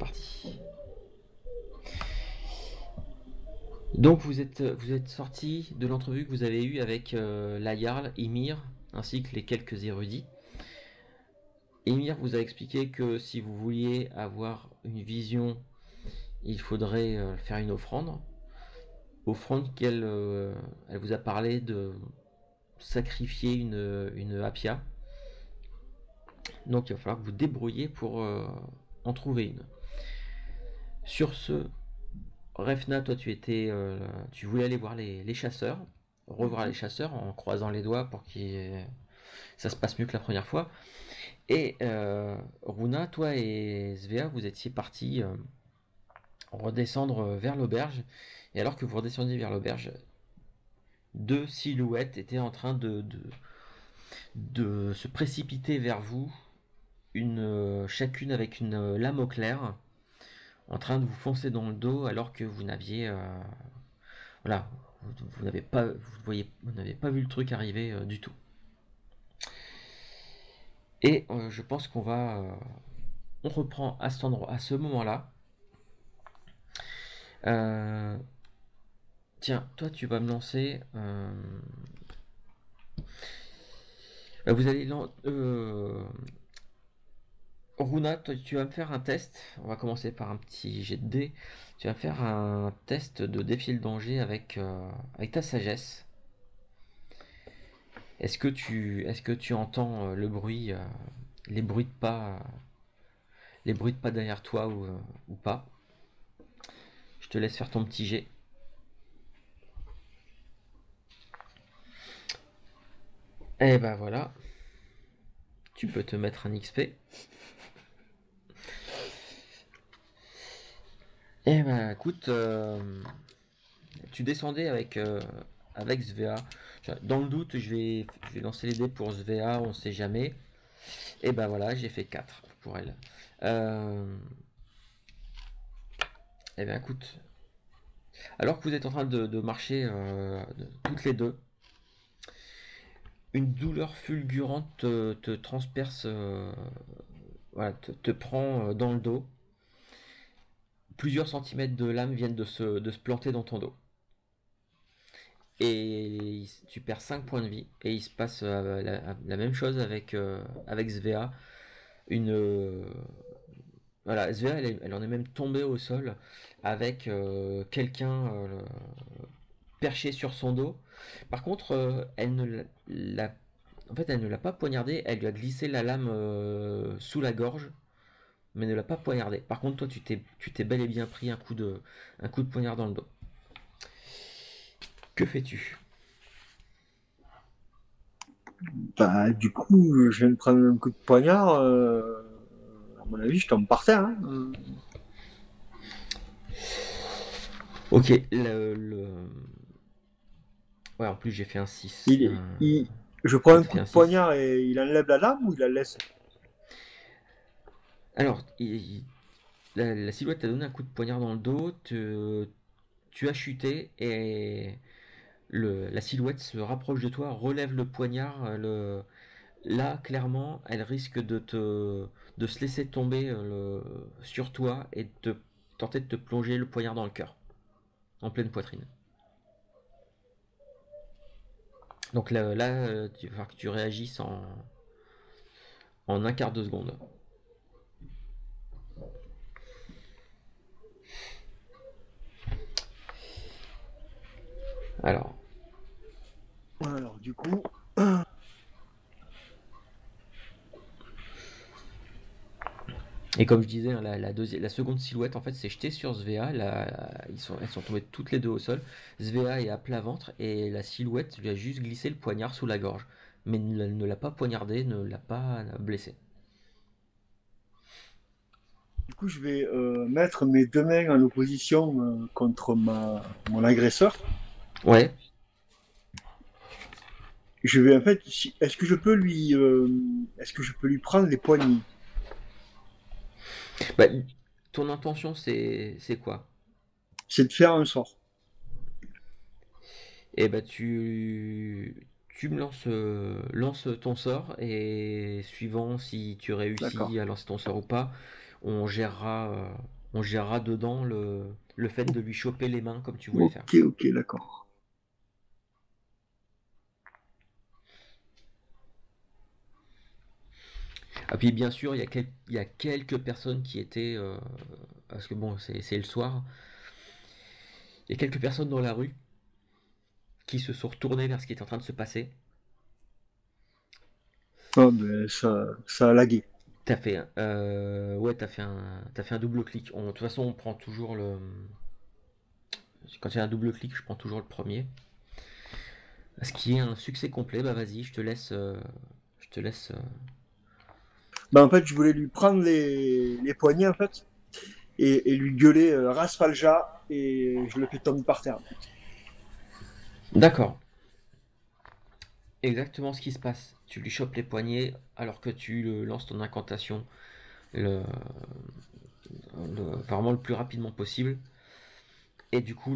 parti. Donc vous êtes sorti de l'entrevue que vous avez eue avec la Jarl, Ymir, ainsi que les quelques érudits. Ymir vous a expliqué que si vous vouliez avoir une vision, il faudrait faire une offrande. Offrande elle vous a parlé de sacrifier une Apia. Donc il va falloir que vous débrouillez pour en trouver une. Sur ce, Refna, toi tu voulais aller voir les chasseurs, revoir les chasseurs en croisant les doigts pour que ça se passe mieux que la première fois. Et Runa, toi et Svea, vous étiez partis redescendre vers l'auberge. Et alors que vous redescendiez vers l'auberge, deux silhouettes étaient en train de se précipiter vers vous, chacune avec une lame au clair, en train de vous foncer dans le dos alors que vous n'aviez voilà, vous n'avez pas vous n'avez pas vu le truc arriver du tout. Et je pense on reprend à cet endroit, à ce moment-là. Tiens, toi tu vas me lancer. Vous allez Runa, toi, tu vas me faire un test. On va commencer par un petit jet de dés. Tu vas me faire un test de défier le danger avec ta sagesse. Est-ce que tu entends le bruit, les bruits de pas, les bruits de pas derrière toi ou pas? Je te laisse faire ton petit jet. Et ben voilà, tu peux te mettre un XP. Eh ben écoute, tu descendais avec Svea. Dans le doute, je vais lancer les dés pour Svea, on sait jamais. Et ben voilà, j'ai fait 4 pour elle. Eh ben écoute, alors que vous êtes en train de marcher toutes les deux, une douleur fulgurante te transperce, voilà, te prend dans le dos. Plusieurs centimètres de lame viennent de se planter dans ton dos. Et tu perds 5 points de vie. Et il se passe la même chose avec Svea. Voilà, Svea, elle en est même tombée au sol avec quelqu'un perché sur son dos. Par contre, en fait, elle ne l'a pas poignardé, elle lui a glissé la lame sous la gorge, mais ne l'a pas poignardé. Par contre, toi, tu t'es bel et bien pris un coup de poignard dans le dos. Que fais-tu? Bah, du coup, je viens de prendre un coup de poignard. À mon avis, je tombe par terre, hein. Ok, ouais, en plus j'ai fait un 6. Je prends Toi, un t'as coup fait de un 6. poignard et il enlève la lame ou il la laisse? Alors, la silhouette t'a donné un coup de poignard dans le dos, tu as chuté et la silhouette se rapproche de toi, relève le poignard. Là, clairement, elle risque de se laisser tomber sur toi et de tenter de te plonger le poignard dans le cœur, en pleine poitrine. Donc là, il va falloir que tu réagisses en un quart de seconde. Alors, Alors, du coup, et comme je disais, hein, la seconde silhouette, en fait, s'est jetée sur Svea. Elles sont tombées toutes les deux au sol. Svea est à plat ventre et la silhouette lui a juste glissé le poignard sous la gorge. Mais ne l'a pas poignardé, ne l'a pas blessé. je vais mettre mes deux mains en opposition contre mon agresseur. Ouais. Je vais en fait, est-ce que je peux lui prendre les poignets? Bah, ton intention, c'est quoi? C'est de faire un sort. Et bah, tu me lance ton sort et suivant si tu D'accord. réussis à lancer ton sort ou pas, on gérera. On gérera dedans le fait de lui choper les mains comme tu voulais faire. Ok, ok, d'accord. Ah, puis bien sûr, il y a quelques personnes qui étaient. Parce que bon, c'est le soir. Il y a quelques personnes dans la rue qui se sont retournées vers ce qui est en train de se passer. Ah, ben, ça a lagué. Ouais, t'as fait un double clic. De toute façon, on prend toujours le. Quand il y a un double clic, je prends toujours le premier. Ce qui est un succès complet, bah vas-y, je te laisse. Ben, en fait, je voulais lui prendre les poignets, en fait, et lui gueuler Raspalja, et je le fais tomber par terre. D'accord. Exactement ce qui se passe. Tu lui chopes les poignets alors que lances ton incantation le, vraiment le plus rapidement possible. Et du coup,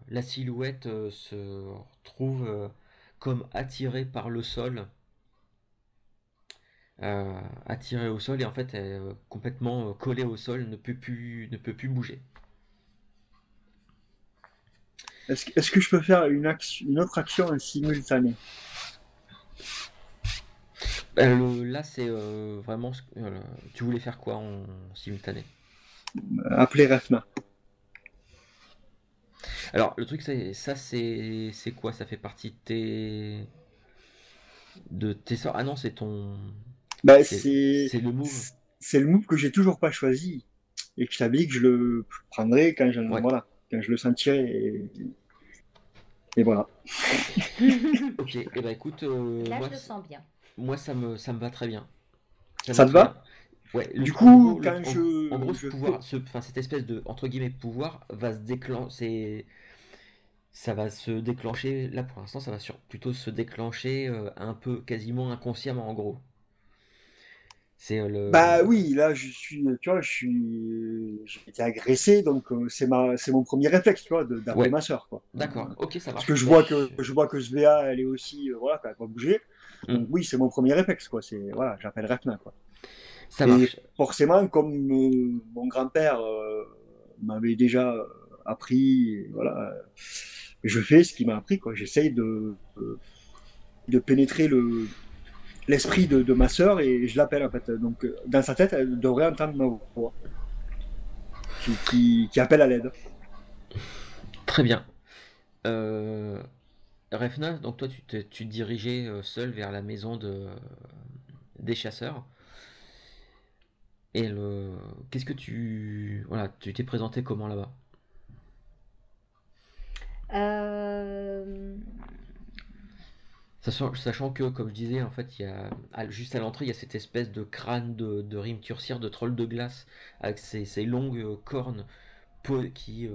la silhouette se retrouve comme attirée par le sol, attirée au sol et en fait elle est complètement collée au sol, ne peut plus bouger. Est-ce que je peux faire une autre action en simultané? Là, c'est vraiment. Tu voulais faire quoi en simultané? Appeler Refna. Alors, le truc, c'est quoi? Ça fait partie de tes sorts. Ah non, c'est ton. Bah, C'est le move. c'est le move que j'ai toujours pas choisi et que je t'avais dit que je le prendrais Ouais. voilà, quand je le sentirais et voilà. Ok, et bah écoute, Là, je le sens bien. moi ça me va très bien. Ça me va Ça te très bien. va? Ouais, Du coup, quand en gros, ce je pouvoir, fais, enfin, cette espèce de, entre guillemets, pouvoir va se déclencher. Ça va se déclencher, là pour l'instant, ça va plutôt se déclencher un peu, quasiment inconsciemment en gros. C'est bah oui, là je suis, tu vois, j'ai été agressé, donc c'est mon premier réflexe, tu vois, d'appeler Ouais, ma sœur, quoi. d'accord, ok, ça Parce marche. que je vois que Svea, elle est aussi, voilà, elle va bouger. Hmm, Donc oui, c'est mon premier réflexe, quoi. C'est voilà, j'appelle Refna, quoi. ça Et marche. forcément, comme mon grand-père m'avait déjà appris, voilà, je fais ce qu'il m'a appris, quoi. J'essaye de pénétrer l'esprit de ma sœur et je l'appelle en fait. Donc dans sa tête, elle devrait entendre ma voix qui appelle à l'aide. Très bien. Euh, Refna, donc toi tu te dirigeais seul vers la maison des chasseurs. Et qu'est-ce que voilà, tu t'es présenté comment là-bas? Euh, Sachant que, comme je disais, en fait, juste à l'entrée, il y a cette espèce de crâne de Rime Turcière, de troll de glace, avec ses longues cornes qui,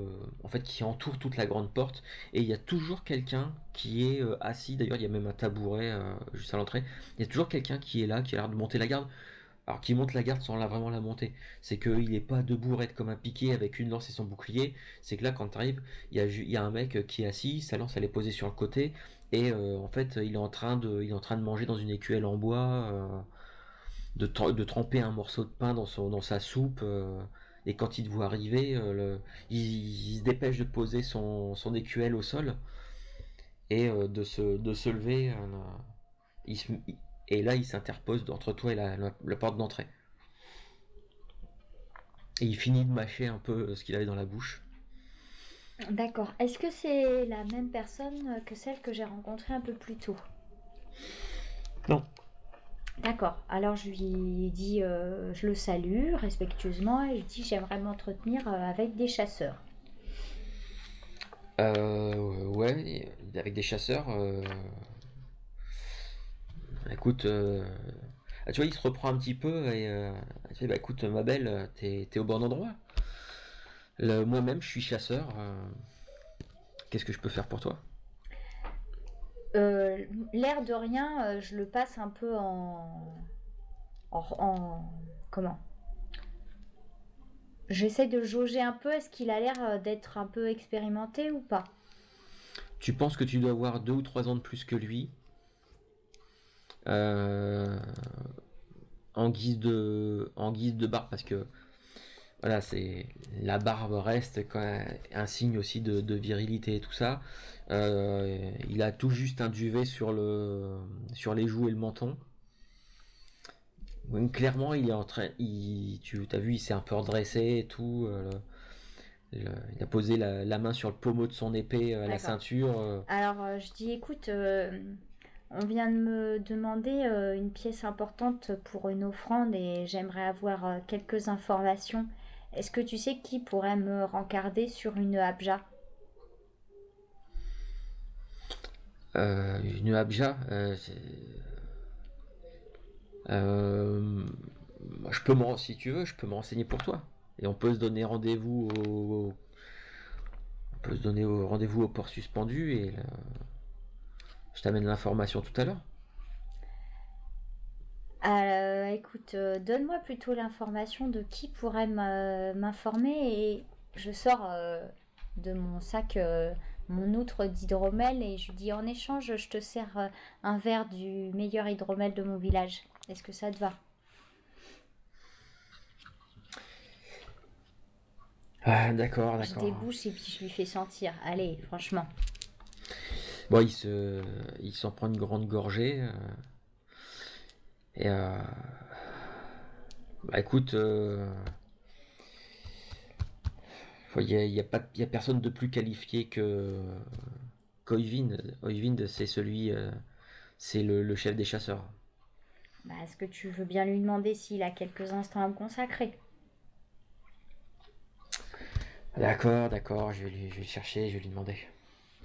en fait, qui entourent toute la grande porte. Et il y a toujours quelqu'un qui est assis. D'ailleurs, il y a même un tabouret juste à l'entrée. Il y a toujours quelqu'un qui est là, qui a l'air de monter la garde. Alors qu'il monte la garde sans vraiment la monter. C'est qu'il n'est pas debout raide comme un piqué avec une lance et son bouclier. C'est que là, quand tu arrives, il y a un mec qui est assis, sa lance elle est posée sur le côté. Et en fait, il est en train de manger dans une écuelle en bois, de tremper un morceau de pain dans sa soupe. Et quand il te voit arriver, il se dépêche de poser son écuelle au sol et de se lever. Il se- et là, il s'interpose entre toi et la porte d'entrée. Et il finit de mâcher un peu ce qu'il avait dans la bouche. d'accord. Est-ce que c'est la même personne que celle que j'ai rencontrée un peu plus tôt? Non. D'accord. Alors je lui dis, je le salue respectueusement et je dis j'aimerais m'entretenir avec des chasseurs. Ouais, avec des chasseurs. Écoute, tu vois, il se reprend un petit peu et il fait, bah écoute, ma belle, t'es au bon endroit. Moi-même, je suis chasseur. Qu'est-ce que je peux faire pour toi? Euh, L'air de rien, je le passe un peu comment? J'essaie de jauger un peu. Est-ce qu'il a l'air d'être un peu expérimenté ou pas? Tu penses que tu dois avoir 2 ou 3 ans de plus que lui, euh, en guise de barbe, parce que voilà, c'est la barbe reste quand même un signe aussi de virilité et tout ça. Il a tout juste un duvet sur les joues et le menton. Donc, clairement, il est en train, tu as vu, il s'est un peu redressé et tout. Il a posé la main sur le pommeau de son épée à la D'accord. ceinture. Alors, je dis, écoute, on vient de me demander une pièce importante pour une offrande et j'aimerais avoir quelques informations. Est-ce que tu sais qui pourrait me rencarder sur une habja? Une abja, je peux si tu veux, je peux me renseigner pour toi. Et on peut se donner rendez-vous on peut se donner rendez-vous au port suspendu et je t'amène l'information tout à l'heure. Écoute, donne-moi plutôt l'information de qui pourrait m'informer et je sors de mon sac mon outre d'hydromel et je lui dis en échange, je te sers un verre du meilleur hydromel de mon village. Est-ce que ça te va? Ah, d'accord, Je d'accord. débouche et puis je lui fais sentir. Allez, franchement. Bon, il s'en prend une grande gorgée. Et bah écoute, y a personne de plus qualifié qu'Oyvind. Oyvind, c'est le chef des chasseurs. Bah, est-ce que tu veux bien lui demander s'il a quelques instants à me consacrer? D'accord, je vais le chercher, je vais lui demander.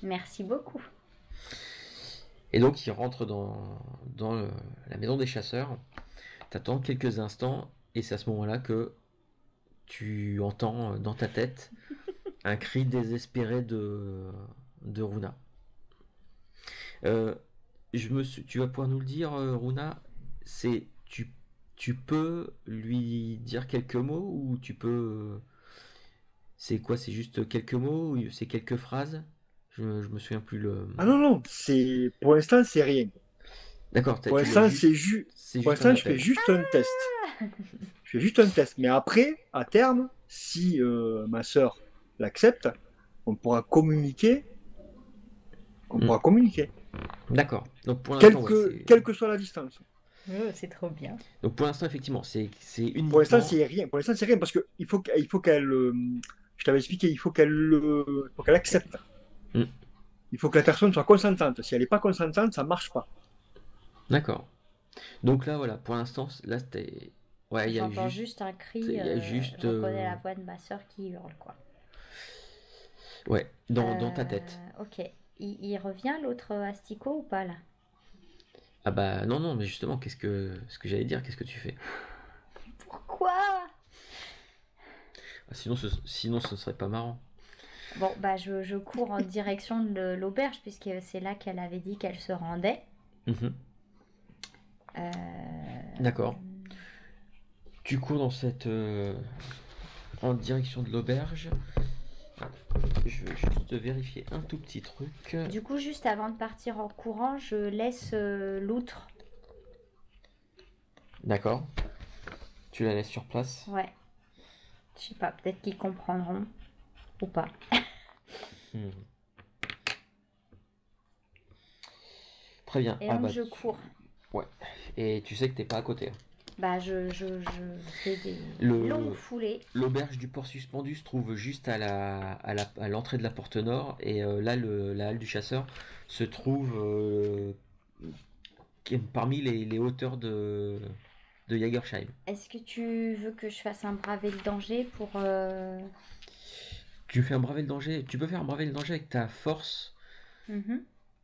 Merci beaucoup. Et donc il rentre dans la maison des chasseurs. T'attends quelques instants et c'est à ce moment-là que tu entends dans ta tête un cri désespéré de Runa. Tu vas pouvoir nous le dire, Runa, tu peux lui dire quelques mots ou tu peux. C'est quoi? C'est juste quelques mots ou c'est quelques phrases? Je me souviens plus le. Ah non, non, pour l'instant, c'est rien. D'accord, Pour tu l'as l'instant, juste. C'est pour juste un l'instant, je fais appel. juste un test. Je fais juste un test. Mais après, à terme, si ma sœur l'accepte, on pourra communiquer. On pourra communiquer. D'accord. Donc pour l'instant, ouais, Quelle que soit la distance. C'est trop bien. Donc pour l'instant, effectivement, c'est uniquement. Pour l'instant, c'est rien. Pour l'instant, c'est rien parce que il faut qu'elle. Je t'avais expliqué, il faut qu'elle accepte. Mm. Il faut que la personne soit consentante. Si elle n'est pas consentante, ça marche pas. D'accord. Donc là, voilà, pour l'instant, là, c'était. Ouais, il y a J'entends juste un cri. il y a juste, Je reconnais la voix de ma soeur qui hurle, quoi. Ouais, dans ta tête. Ok. Il revient l'autre asticot ou pas là? Ah bah non, mais justement, ce que j'allais dire, qu'est-ce que tu fais? Pourquoi? Ah, sinon, ce serait pas marrant. Bon, bah je cours en direction de l'auberge puisque c'est là qu'elle avait dit qu'elle se rendait. Mhm. D'accord. Tu cours en direction de l'auberge. Je vais juste vérifier un tout petit truc. Du coup, juste avant de partir en courant, je laisse l'outre. D'accord. Tu la laisses sur place. Ouais. Je sais pas, peut-être qu'ils comprendront ou pas. Hmm. Très bien. Et donc je cours. Ouais. Et tu sais que t'es pas à côté. Bah je fais des longues foulées. L'auberge du port suspendu se trouve juste à l'entrée de la porte nord et là la halle du chasseur se trouve parmi les hauteurs de Jagersheim. Est-ce que tu veux que je fasse un braver le danger pour Tu fais un braver le danger. Tu peux faire un braver le danger avec ta force,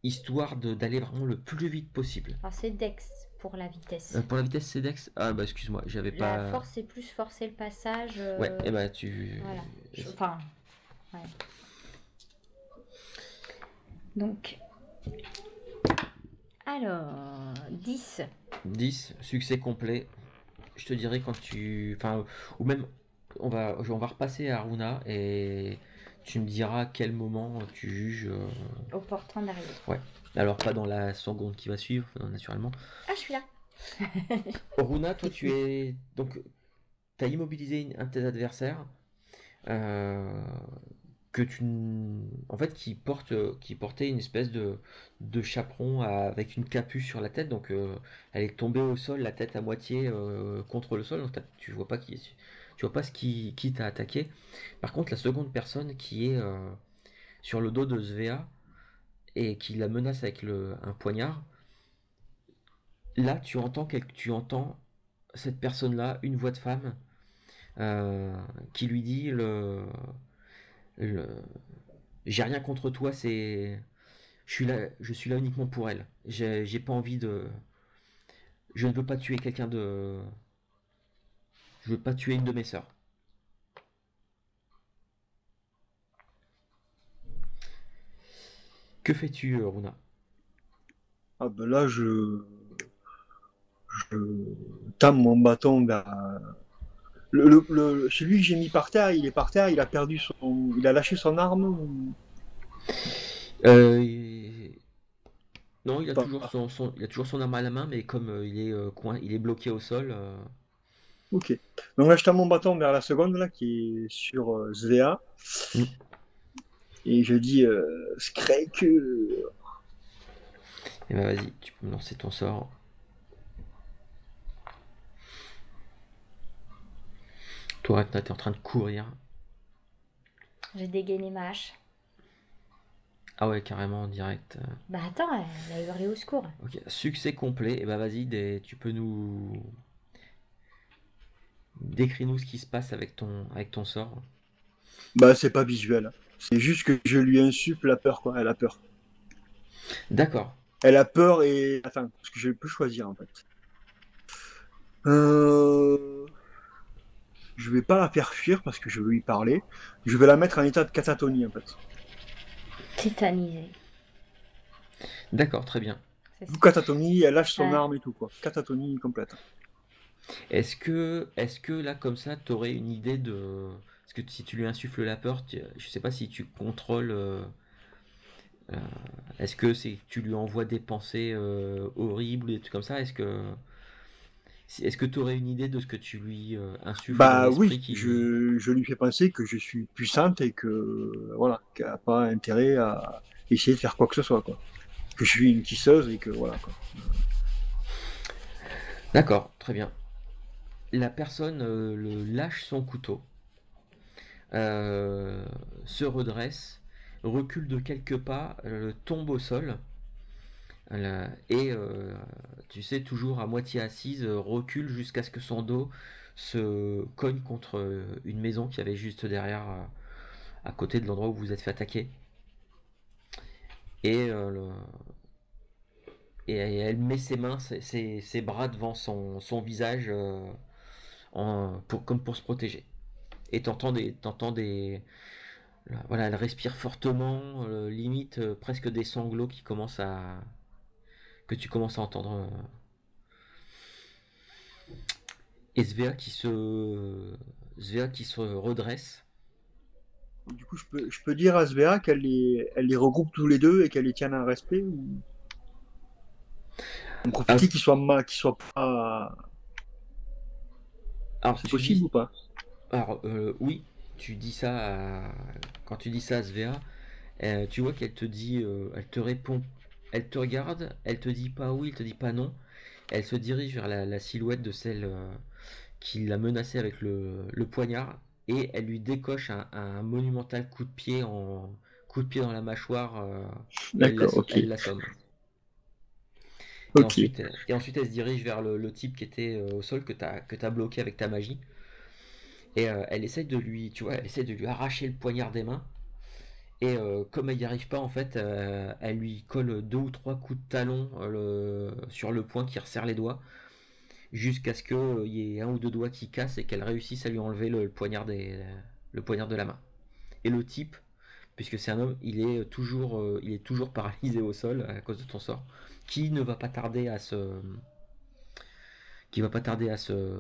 histoire d'aller vraiment le plus vite possible. Alors c'est Dex pour la vitesse. Pour la vitesse, c'est Dex. Ah bah excuse-moi, j'avais pas. La force c'est plus forcer le passage. Ouais, et bah tu. Voilà. Enfin. Ouais. Donc. Alors. 10. 10, succès complet. Je te dirais quand tu. Enfin, ou même. On va repasser à Aruna et tu me diras à quel moment tu juges. Opportun d'arriver. Ouais. Alors pas dans la seconde qui va suivre, naturellement. Ah, je suis là. Runa, toi tu es. Donc, as immobilisé un de tes adversaires en fait, qui portait une espèce de chaperon avec une capuche sur la tête, donc elle est tombée au sol, la tête à moitié contre le sol, donc tu vois pas tu vois pas qui t'a attaqué. Par contre, la seconde personne qui est sur le dos de Svea et qui la menace avec un poignard, là tu entends cette personne-là, une voix de femme, qui lui dit le- j'ai rien contre toi, je suis là uniquement pour elle. J'ai pas envie de, je ne veux pas tuer je veux pas tuer une de mes sœurs. Que fais-tu, Runa? Ah ben là, je tame mon bâton vers. Celui que j'ai mis par terre, il est par terre, il a lâché son arme ou Euh, non, pas? il a toujours son arme à la main, mais comme il est bloqué au sol. Ok. Donc là, je tends mon bâton vers la seconde, là, qui est sur Svea. Hmm. Et je dis Skrek. Et bah vas-y, tu peux me lancer ton sort. Toi, Ragnar, t'es en train de courir. J'ai dégainé ma hache. Ah ouais, carrément en direct. Bah attends, elle a hurlé au secours. Ok, succès complet. Et bah vas-y, tu peux nous décris-nous ce qui se passe avec ton sort. Bah, c'est pas visuel. C'est juste que je lui insuffle la peur, quoi. Elle a peur. D'accord. Elle a peur et. Attends, parce que je peux choisir, en fait. Euh... Je vais pas la faire fuir parce que je veux lui parler. Je vais la mettre en état de catatonie, en fait. Tétanisé. D'accord, très bien. C'est D'où ça. catatonie, elle lâche son Ouais. arme et tout, quoi. Catatonie complète. Est-ce que là, comme ça, tu aurais une idée de... Parce que si tu lui insuffles la peur, je sais pas si tu contrôles... euh, est-ce que tu lui envoies des pensées horribles, des trucs comme ça? Est-ce que tu aurais une idée de ce que tu lui insuffles dans Bah l'esprit oui, qui... je lui fais penser que je suis puissante et que, voilà, qu'elle n'a pas intérêt à essayer de faire quoi que ce soit, quoi. Que je suis une tisseuse et que, voilà, quoi. D'accord, très bien. La personne lâche son couteau, euh, se redresse, recule de quelques pas, tombe au sol, et tu sais, toujours à moitié assise, recule jusqu'à ce que son dos se cogne contre une maison qui avait juste derrière, à côté de l'endroit où vous vous êtes fait attaquer. Et, et elle met ses mains, ses bras devant son visage, comme pour se protéger. Et t'entends des, voilà, elle respire fortement, limite presque des sanglots que tu commences à entendre. Et Svea qui se redresse. Du coup, je peux dire à Svea elle les regroupe tous les deux et qu'elle les tienne en respect ou en Ah, profiter qu'ils soient pas. alors C'est tu possible dis, ou pas? alors oui, tu dis ça quand tu dis ça à Svea, tu vois qu'elle te dit, elle te répond, elle te regarde, elle te dit pas oui, elle te dit pas non, elle se dirige vers la silhouette de celle qui l'a menacée avec le poignard et elle lui décoche un monumental coup de pied dans la mâchoire, et D'accord, ok. elle l'assomme. Ok. Et ensuite elle se dirige vers le type qui était au sol que t'as bloqué avec ta magie. Et elle essaie de lui, tu vois, elle essaie de lui arracher le poignard des mains. Et comme elle n'y arrive pas, en fait, elle lui colle deux ou trois coups de talon sur le poing qui resserre les doigts, jusqu'à ce qu'il y ait un ou deux doigts qui cassent et qu'elle réussisse à lui enlever le poignard de la main. Et le type, puisque c'est un homme, il est toujours paralysé au sol à cause de ton sort, qui ne va pas tarder à se, qui va pas tarder à se,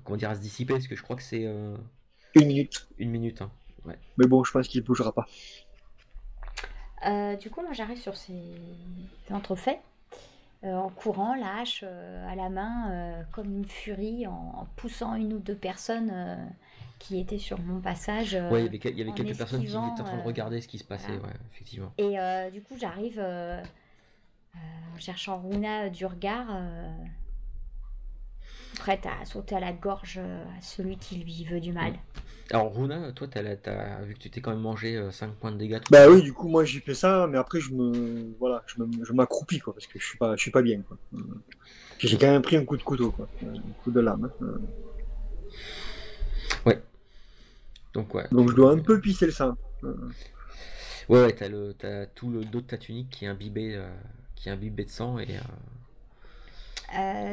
comment dire, à se dissiper, parce que je crois que c'est 1 minute. une minute. Hein. Ouais. Mais bon, je pense qu'il bougera pas. Du coup, moi j'arrive sur ces entrefaits. en courant, la hache à la main, comme une furie, en poussant une ou deux personnes qui étaient sur mon passage, Ouais, il y avait en quelques personnes qui étaient en esquivant. train de regarder ce qui se passait, Voilà. ouais, effectivement. Et du coup, j'arrive en cherchant Runa du regard, prête à sauter à la gorge à celui qui lui veut du mal. Alors, Runa, toi, vu que tu t'es quand même mangé 5 points de dégâts tout Bah à oui, l'heure, du coup, moi j'ai fait ça, mais après je m'accroupis quoi, parce que je suis pas bien quoi. J'ai quand même pris un coup de couteau quoi, un coup de lame. ouais, donc ouais, Donc je dois un peu pisser le sang. ouais, t'as tout le dos de ta tunique qui est imbibé de sang et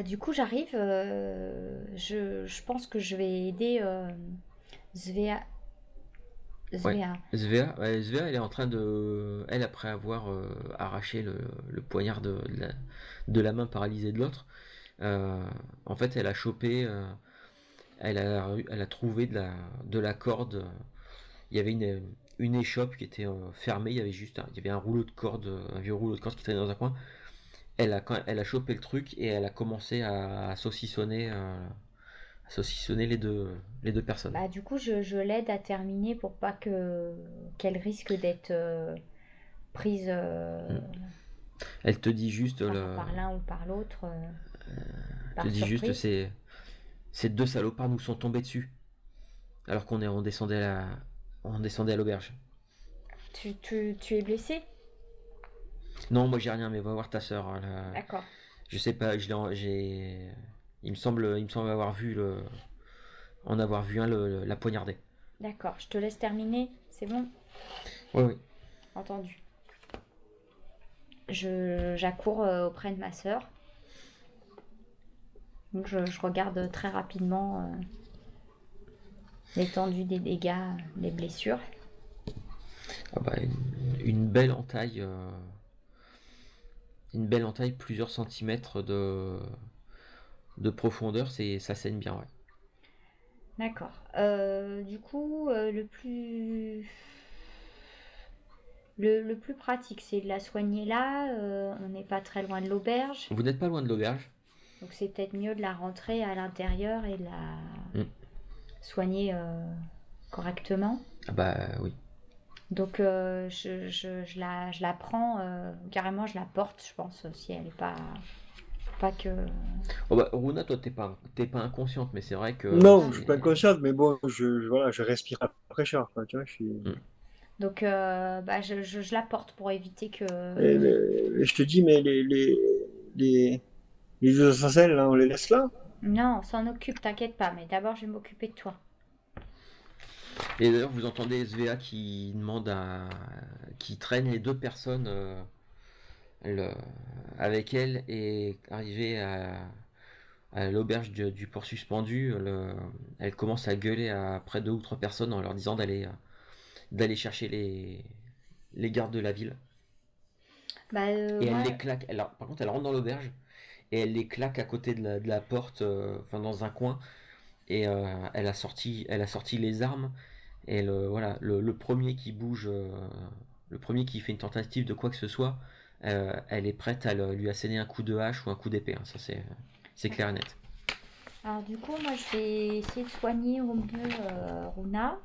Du coup, j'arrive, je pense que je vais aider Svea. ouais. Svea. Svea, elle est en train elle après avoir arraché le poignard de la main paralysée de l'autre, en fait, elle a chopé, elle a trouvé de la corde. Il y avait une échoppe qui était fermée. Il y avait il y avait un rouleau de corde, un vieux rouleau de corde qui traînait dans un coin. Elle a chopé le truc et elle a commencé à saucissonner les deux personnes. Bah, du coup, je l'aide à terminer pour pas qu'elle risque d'être prise Elle te dit juste par l'un ou par l'autre, te par dit juste surprise. ces deux salopards nous sont tombés dessus alors on descendait on descendait à l'auberge. Tu es blessé? Non, moi j'ai rien, mais va voir ta sœur. D'accord. Je sais pas, il me semble en avoir vu un la poignarder. D'accord, je te laisse terminer, c'est bon? Oui, oui. Entendu. J'accours auprès de ma sœur. Donc je regarde très rapidement l'étendue des dégâts, les blessures. Ah bah, une belle entaille, plusieurs centimètres de profondeur, ça saigne bien, ouais. D'accord. Du coup, le plus pratique, c'est de la soigner là. On n'est pas très loin de l'auberge. Vous n'êtes pas loin de l'auberge. Donc c'est peut-être mieux de la rentrer à l'intérieur et de la soigner correctement. Ah bah oui. Donc je la prends, carrément je la porte, je pense, si elle n'est pas que... Oh bah, Runa, toi t'es pas inconsciente, mais c'est vrai que Non, je suis pas inconscient, mais bon, voilà, je respire la fraîcheur, quoi, tu vois, je suis... Donc bah, je la porte pour éviter que... Et je te dis, mais les, les deux assassins, là, on les laisse là? Non, on s'en occupe, t'inquiète pas, mais d'abord je vais m'occuper de toi. Et d'ailleurs, vous entendez SVA qui traîne les deux personnes avec elle et arrivé à l'auberge du port suspendu, elle commence à gueuler après deux ou trois personnes en leur disant d'aller chercher les gardes de la ville. Bah, Et elle moi, les claque. Par contre, elle rentre dans l'auberge et elle les claque à côté de la porte, enfin dans un coin. Et elle a sorti les armes. Et voilà, le premier qui bouge, le premier qui fait une tentative de quoi que ce soit, elle est prête à lui asséner un coup de hache ou un coup d'épée, hein. Ça c'est clair et net. alors du coup, moi je vais essayer de soigner au mieux Runa.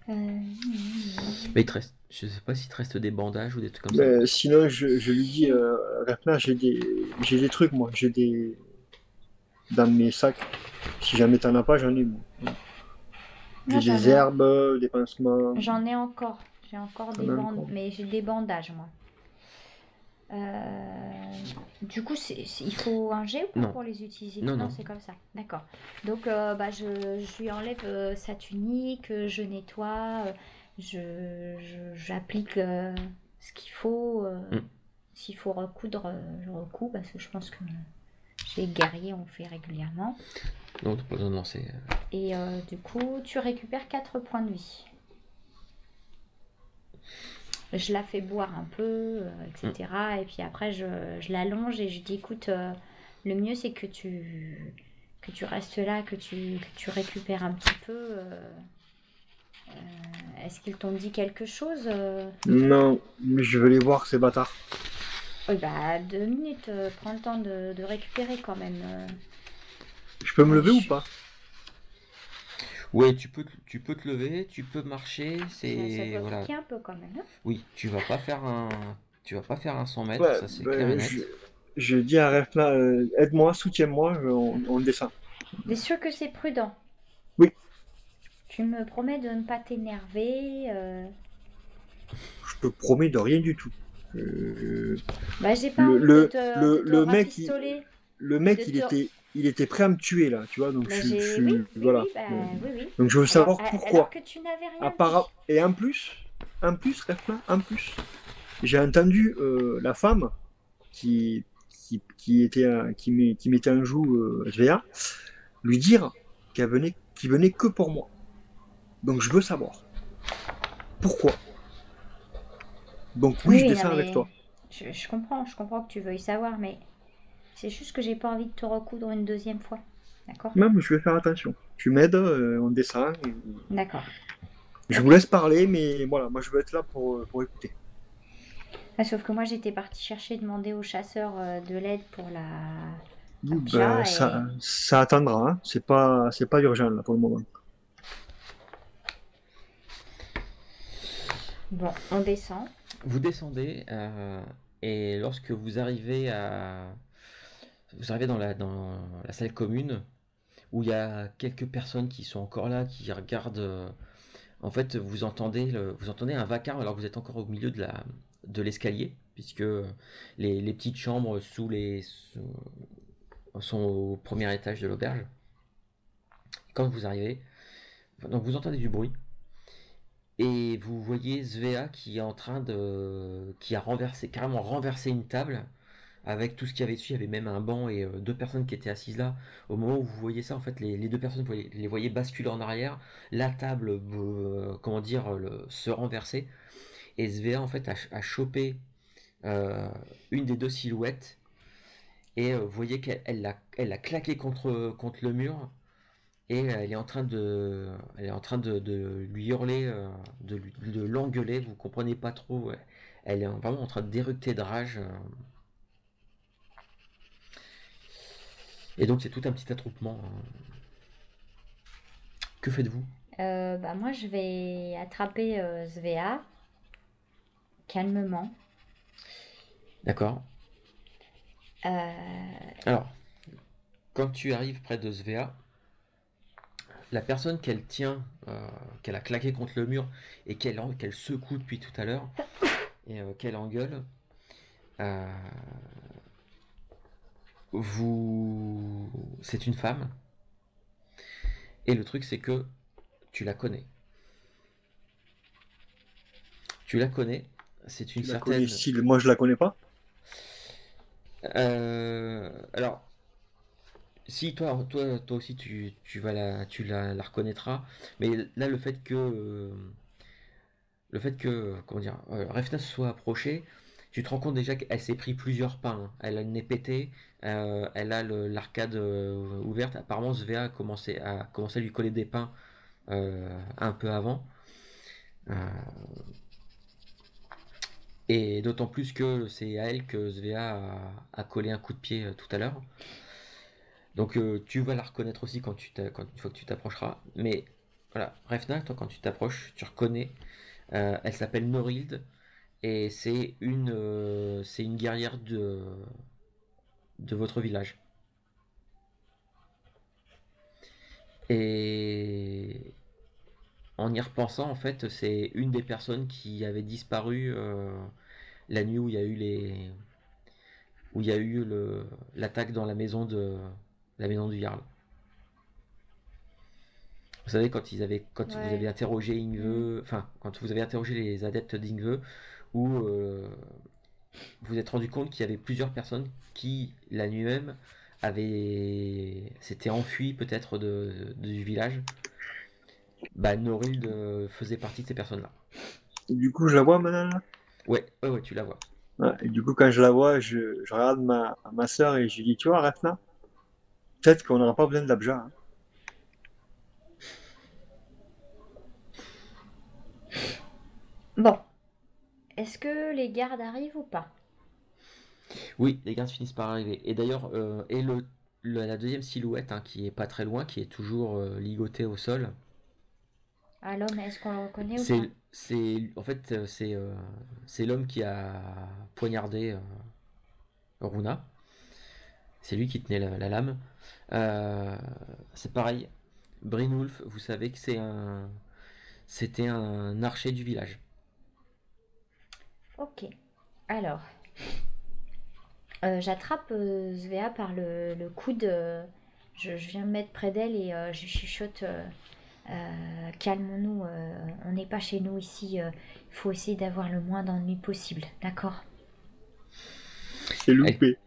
Mais je sais pas s'il te reste des bandages ou des trucs comme ça. Sinon, je lui dis, Rafna, j'ai des trucs, moi, dans mes sacs. Si jamais t'en as pas, j'en ai, moi. Non, J'ai des herbes, des pansements. J'en ai encore. J'ai encore des bandages, mais j'ai des bandages, moi. Du coup, il faut un jet ou pas pour les utiliser? Non. C'est comme ça. D'accord. Donc, bah, je lui enlève sa tunique, je nettoie, j'applique ce qu'il faut. S'il faut recoudre, je recouds parce que je pense que les guerriers on fait régulièrement. Non, t'as pas besoin de lancer. Et du coup, tu récupères 4 points de vie. Je la fais boire un peu, etc. Et puis après, je l'allonge et je dis, écoute, le mieux c'est que tu restes là, que tu récupères un petit peu. Est-ce qu'ils t'ont dit quelque chose? Non, mais je vais les voir, ces bâtards. Oui, bah 2 minutes, prends le temps de récupérer quand même. Je peux me Ouais, lever ou pas? Ouais, tu peux te lever, tu peux marcher, ça c'est doit voilà. piquer un peu quand même, hein. Oui, tu vas pas faire un 100 mètres, Ouais, ça c'est clair et ben, net. je dis à Refna, aide-moi, soutiens-moi, on descend. T'es sûr que c'est prudent? Oui, Tu me promets de ne pas t'énerver. je te promets de rien du tout. Euh, Bah, j'ai pas le, envie de le, te, le, de te le mec, rafistoler. le Et de mec, te. il était prêt à me tuer là, tu vois, donc Bah, j'ai. Oui, oui, oui, voilà. bah, oui, oui. Donc je veux Alors, savoir alors pourquoi. que tu n'avais rien Apparemment, dit. et en plus, Refna, en plus, j'ai entendu la femme qui était qui mettait un joug SVA lui dire qu'il venait que pour moi. Donc je veux savoir pourquoi. Donc oui, Oui, je oui, non, descends avec mais. toi. Je comprends que tu veuilles savoir, mais c'est juste que j'ai pas envie de te recoudre une deuxième fois. D'accord? Même je vais faire attention. Tu m'aides, on descend. D'accord. Je vous Ok. laisse parler, mais voilà, moi je veux être là pour écouter. Ah, sauf que moi, j'étais partie chercher, demander aux chasseurs de l'aide pour la Oui, ben, Pja et. ça attendra, hein. C'est pas urgent là pour le moment. Bon, on descend. Vous descendez et lorsque vous arrivez dans la salle commune où il y a quelques personnes qui sont encore là, qui regardent. En fait, vous entendez un vacarme alors que vous êtes encore au milieu de l'escalier, puisque les petites chambres sont au premier étage de l'auberge. Quand vous arrivez, donc vous entendez du bruit et vous voyez Svea qui a carrément renversé une table avec tout ce qu'il y avait dessus. Il y avait même un banc et deux personnes qui étaient assises là. Au moment où vous voyez ça, en fait, les deux personnes, vous les voyez basculer en arrière, la table, comment dire, se renverser. Et Svea, en fait, a chopé une des deux silhouettes et vous voyez elle l'a claqué contre le mur et elle est en train de lui hurler, de l'engueuler. Vous comprenez pas trop. Ouais. Elle est vraiment en train d'éructer de rage. Et donc c'est tout un petit attroupement. Que faites-vous? Bah, moi, je vais attraper Svea calmement. D'accord. Euh, Alors, quand tu arrives près de Svea, la personne qu'elle tient, qu'elle a claqué contre le mur et qu'elle secoue depuis tout à l'heure et qu'elle engueule, euh, c'est une femme. Et le truc, c'est que tu la connais. Tu la connais. C'est une Tu la connais certaine. style, moi je la connais pas. Alors, si toi aussi la reconnaîtras, mais là le fait que comment dire, Refna se soit approchée, tu te rends compte déjà qu'elle s'est pris plusieurs pains, hein. Elle a le nez pété, elle a l'arcade ouverte. Apparemment, Svea a commencé à lui coller des pains un peu avant. Euh, et d'autant plus que c'est à elle que Svea a collé un coup de pied tout à l'heure. Donc tu vas la reconnaître aussi une fois que tu t'approcheras. Mais voilà, Refna, toi quand tu t'approches, tu reconnais. Elle s'appelle Norild et c'est une guerrière de votre village. Et en y repensant, en fait, c'est une des personnes qui avait disparu la nuit où il y a eu l'attaque dans la maison du Jarl. Vous savez, quand vous avez ouais. interrogé Mm. Ingve, enfin, quand vous avez interrogé les adeptes d'Ingve, où vous vous êtes rendu compte qu'il y avait plusieurs personnes qui, la nuit même, s'étaient enfuies peut-être du village. Bah, Norild faisait partie de ces personnes-là. Et du coup, je la vois maintenant là. Ouais, ouais, ouais, tu la vois. Ouais, et du coup, quand je la vois, je regarde ma soeur et je lui dis, tu vois, Refna, peut-être qu'on n'aura pas besoin de l'abja, hein. Bon, est-ce que les gardes arrivent ou pas? Oui, les gardes finissent par arriver. Et d'ailleurs, la deuxième silhouette, hein, qui est pas très loin, qui est toujours ligotée au sol, Ah, l'homme, est-ce qu'on le reconnaît ou pas? en fait, c'est l'homme qui a poignardé Runa. C'est lui qui tenait la lame. Euh, c'est pareil. Brynwulf, vous savez que c'était un archer du village. Ok. Alors, j'attrape Svea par le coude. Je viens me mettre près d'elle et je lui chuchote. Calmons-nous, on n'est pas chez nous ici. Il faut essayer d'avoir le moins d'ennuis possible, d'accord? C'est Elle, loupé.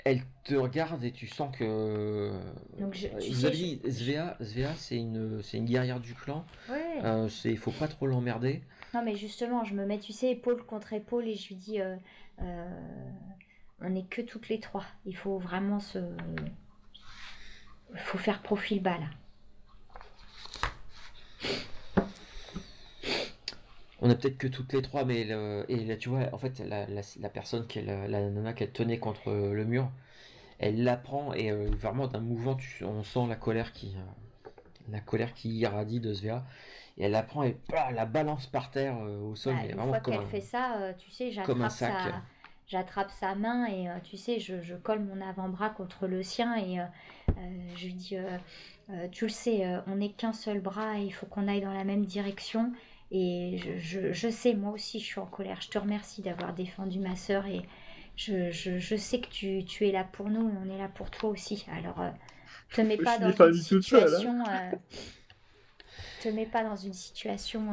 elle te regarde et tu sens que. Donc, tu Vous sais, avez dit, Svea, c'est une guerrière du clan. ouais. Faut pas trop l'emmerder. Non, mais justement, je me mets, tu sais, épaule contre épaule et je lui dis, on n'est que toutes les trois. Il faut vraiment Il faut faire profil bas, là. On a peut-être que toutes les trois, mais et là, tu vois, en fait, la personne la nana qu'elle tenait contre le mur, elle la prend et vraiment d'un mouvement, on sent la colère qui irradie de Svea. Et elle la prend et la balance par terre au sol, Bah, mais une vraiment fois qu'elle fait ça, tu sais, comme un sac. j'attrape sa main et tu sais, je colle mon avant-bras contre le sien et je lui dis, tu le sais, on n'est qu'un seul bras et il faut qu'on aille dans la même direction. Et je sais, moi aussi, je suis en colère. Je te remercie d'avoir défendu ma sœur et je sais que tu es là pour nous et on est là pour toi aussi. Alors, te mets Je pas suis dans une défendu toute seule. Hein. situation, te mets pas dans une situation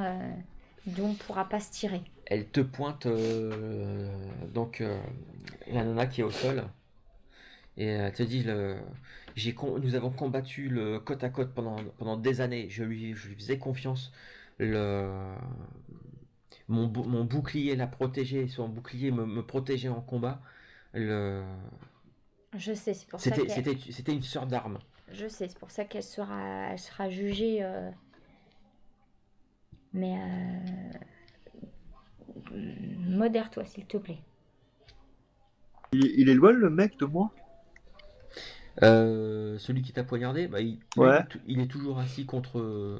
dont on pourra pas se tirer. Elle te pointe donc la nana qui est au sol et elle te dit nous avons combattu le côte à côte pendant des années. Je lui faisais confiance. Le, mon bouclier l'a protégé, son bouclier me protégeait en combat. Le, Je sais, c'est pour ça c'était, qu'elle, c'était, c'était une sœur d'armes. je sais, c'est pour ça elle sera jugée. Mais modère-toi, s'il te plaît. Il est loin le mec de moi. Celui qui t'a poignardé, bah, Ouais. il est toujours assis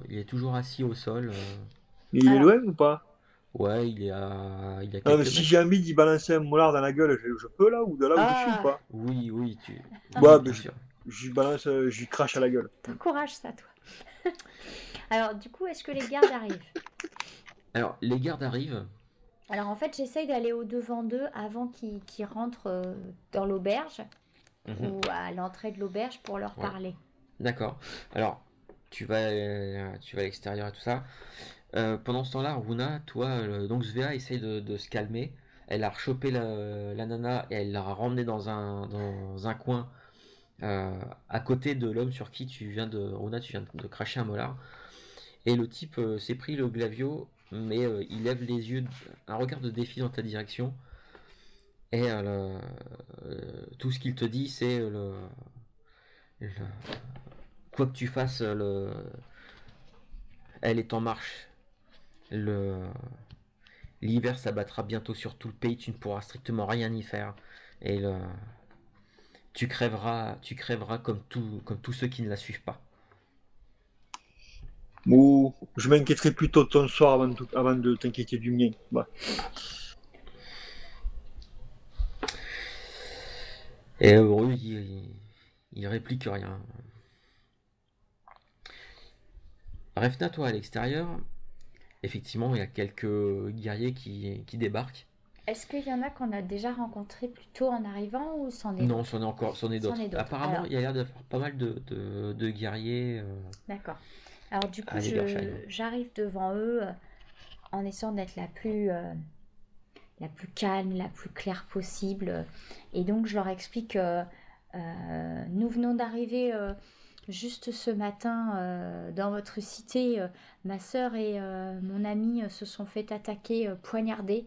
il est toujours assis au sol. Mais il est Alors, loin ou pas? Ouais, il a Non, mais quelques si mètres. j'ai envie d'y balancer un molar dans la gueule, je peux là ou de là où je suis ou ah, pas? Oui, oui, Ouais, oui, ben bien sûr. j'y balance, j'y crache à la gueule. t'encourages ça, toi. Alors, du coup, est-ce que les gardes arrivent? Alors, les gardes arrivent. Alors, en fait, j'essaye d'aller au-devant d'eux avant qu'ils rentrent dans l'auberge Mhm. ou à l'entrée de l'auberge pour leur Ouais, parler. d'accord. Alors, tu vas à l'extérieur et tout ça. Pendant ce temps-là, Runa, toi, donc Svea essaye de se calmer. Elle a rechopé la nana et elle l'a ramenée dans un coin à côté de l'homme sur qui Runa, tu viens de cracher un molar. Et le type s'est pris le glavio, mais il lève les yeux, un regard de défi dans ta direction. Et tout ce qu'il te dit, c'est le- quoi que tu fasses, elle est en marche. Le, L'hiver s'abattra bientôt sur tout le pays, tu ne pourras strictement rien y faire. Et tu crèveras comme tous ceux qui ne la suivent pas. Ou je m'inquiéterai plutôt de ton sort avant de t'inquiéter du mien. Bah. Et lui, il réplique rien. Refna, toi, à l'extérieur, effectivement, il y a quelques guerriers qui débarquent. Est-ce qu'il y en a qu'on a déjà rencontrés plus tôt en arrivant ou c'en est Non, d'autres? c'en est C'en d'autres. est d'autres. Apparemment, Alors, il y a l'air d'avoir pas mal de guerriers d'accord. Alors, du coup, à Nebersheim. j'arrive devant eux en essayant d'être la plus calme, la plus claire possible. Et donc, je leur explique nous venons d'arriver juste ce matin dans votre cité. Ma sœur et mon ami se sont fait attaquer, poignarder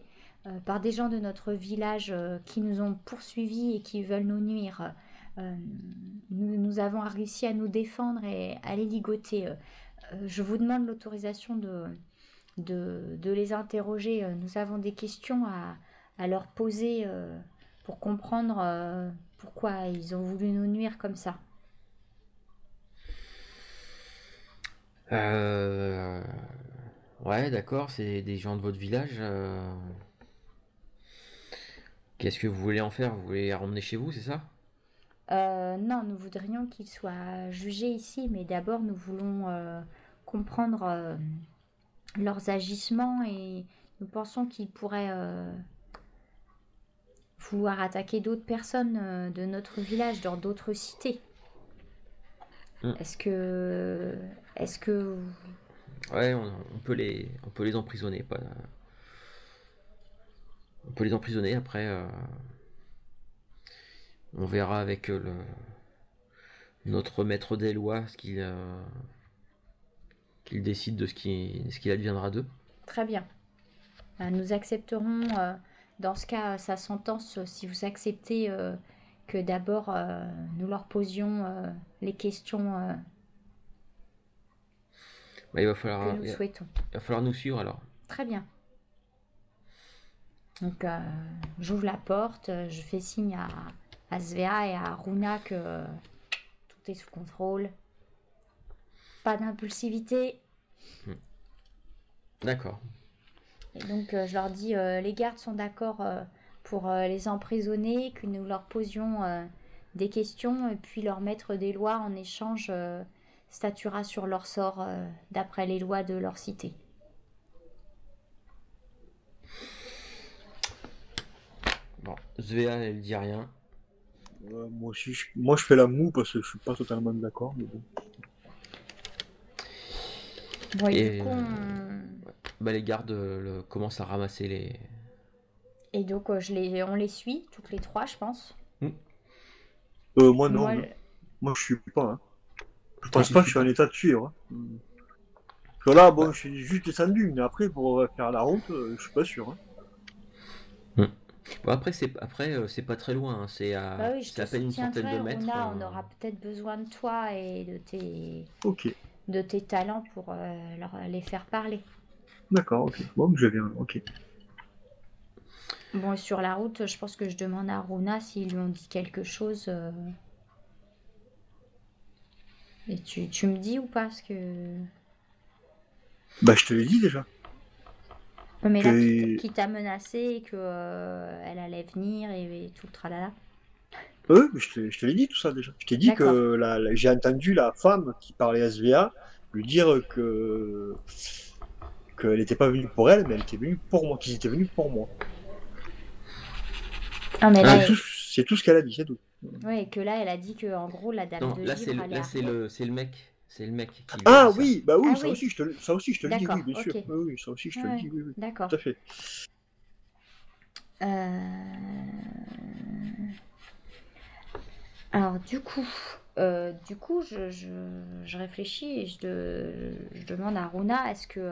par des gens de notre village qui nous ont poursuivis et qui veulent nous nuire. Euh, nous avons réussi à nous défendre et à les ligoter. Je vous demande l'autorisation de les interroger. Nous avons des questions à leur poser pour comprendre pourquoi ils ont voulu nous nuire comme ça. Ouais, d'accord, c'est des gens de votre village. Qu'est-ce que vous voulez en faire? Vous voulez les ramener chez vous, c'est ça? Non, nous voudrions qu'ils soient jugés ici, mais d'abord nous voulons comprendre leurs agissements et nous pensons qu'ils pourraient vouloir attaquer d'autres personnes de notre village, dans d'autres cités. Hmm. Est-ce que Ouais, on peut les emprisonner, pas. On peut les emprisonner après. On verra avec notre maître des lois qu'il décide de ce qu'il adviendra d'eux. Très bien. Nous accepterons dans ce cas sa sentence si vous acceptez que d'abord nous leur posions les questions Bah, il que nous souhaitons. va falloir nous suivre alors. Très bien. Donc j'ouvre la porte, je fais signe à Svea et à Runa que tout est sous contrôle. Pas d'impulsivité. D'accord. Et donc je leur dis, les gardes sont d'accord pour les emprisonner, que nous leur posions des questions et puis leur maître des lois en échange statuera sur leur sort d'après les lois de leur cité. Bon, Svea, elle dit rien. Moi aussi, moi je fais la moue parce que je suis pas totalement d'accord, mais bon. Bon, et Et du coup, bah, les gardes commencent à ramasser les. et donc on les suit, toutes les trois, je pense. Moi non, Moi, moi je suis pas. Hein. Je Ah, pense tu pas que suis je suis en pas. état de suivre. Hein. Parce que là, bon, Bah, je suis juste descendu, mais après pour faire la route, je suis pas sûr. Hein. bon, après, c'est pas très loin. Hein. bah oui, je C'est te à peine une centaine de soutiendrai, mètres. Runa, on aura peut-être besoin de toi et Ok, de tes talents pour les faire parler. d'accord, ok. Bon, je viens, ok. Bon, et sur la route, je pense que je demande à Runa s'ils lui ont dit quelque chose. Et tu me dis ou pas parce que... Bah, je te l'ai dit déjà. Ouais, mais là, Que... qui t'a menacé et que elle allait venir et tout le tralala. Mais je te l'ai dit tout ça déjà. Je t'ai dit D'accord. que j'ai entendu la femme qui parlait à SVA lui dire qu'elle n'était pas venue pour elle, mais elle était venue pour moi, qu'ils étaient venus pour moi. Ah, mais là, C'est tout ce qu'elle a dit, c'est tout. ouais, et que là, elle a dit que en gros, la dame Non, de là Givre allait arriver. c'est le mec. C'est le mec qui lui a Ah dit ça. oui, bah oui, Ah ça oui. aussi, ça aussi je te le dis, oui, D'accord, bien sûr. ok. Oui, oui, ça aussi je te le Ouais, dis, oui, oui. d'accord. Tout à fait. Alors du coup, je réfléchis et je demande à Runa, est-ce qu'il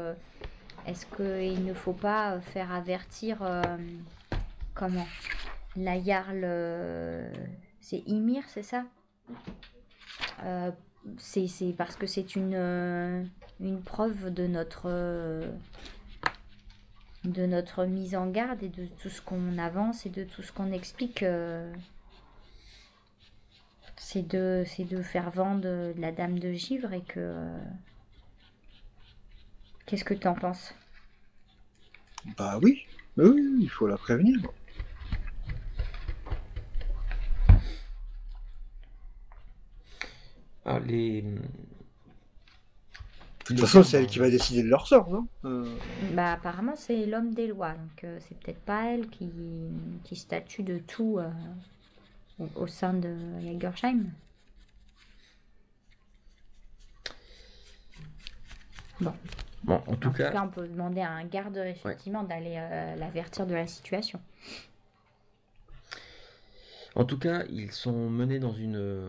ne faut pas faire avertir comment la Jarl, c'est Ymir, c'est ça? C'est parce que c'est une preuve de notre mise en garde et de tout ce qu'on avance et de tout ce qu'on explique. C'est de faire vendre de la dame de Givre et que... Qu'est-ce que tu en penses? Bah oui, oui, il faut la prévenir. Ah, De toute façon, c'est elle qui va décider de leur sort, non Bah apparemment c'est l'homme des lois, donc c'est peut-être pas elle qui statue de tout au sein de Jägersheim. Bon, en tout cas, on peut demander à un garde effectivement d'aller l'avertir de la situation. En tout cas, ils sont menés dans une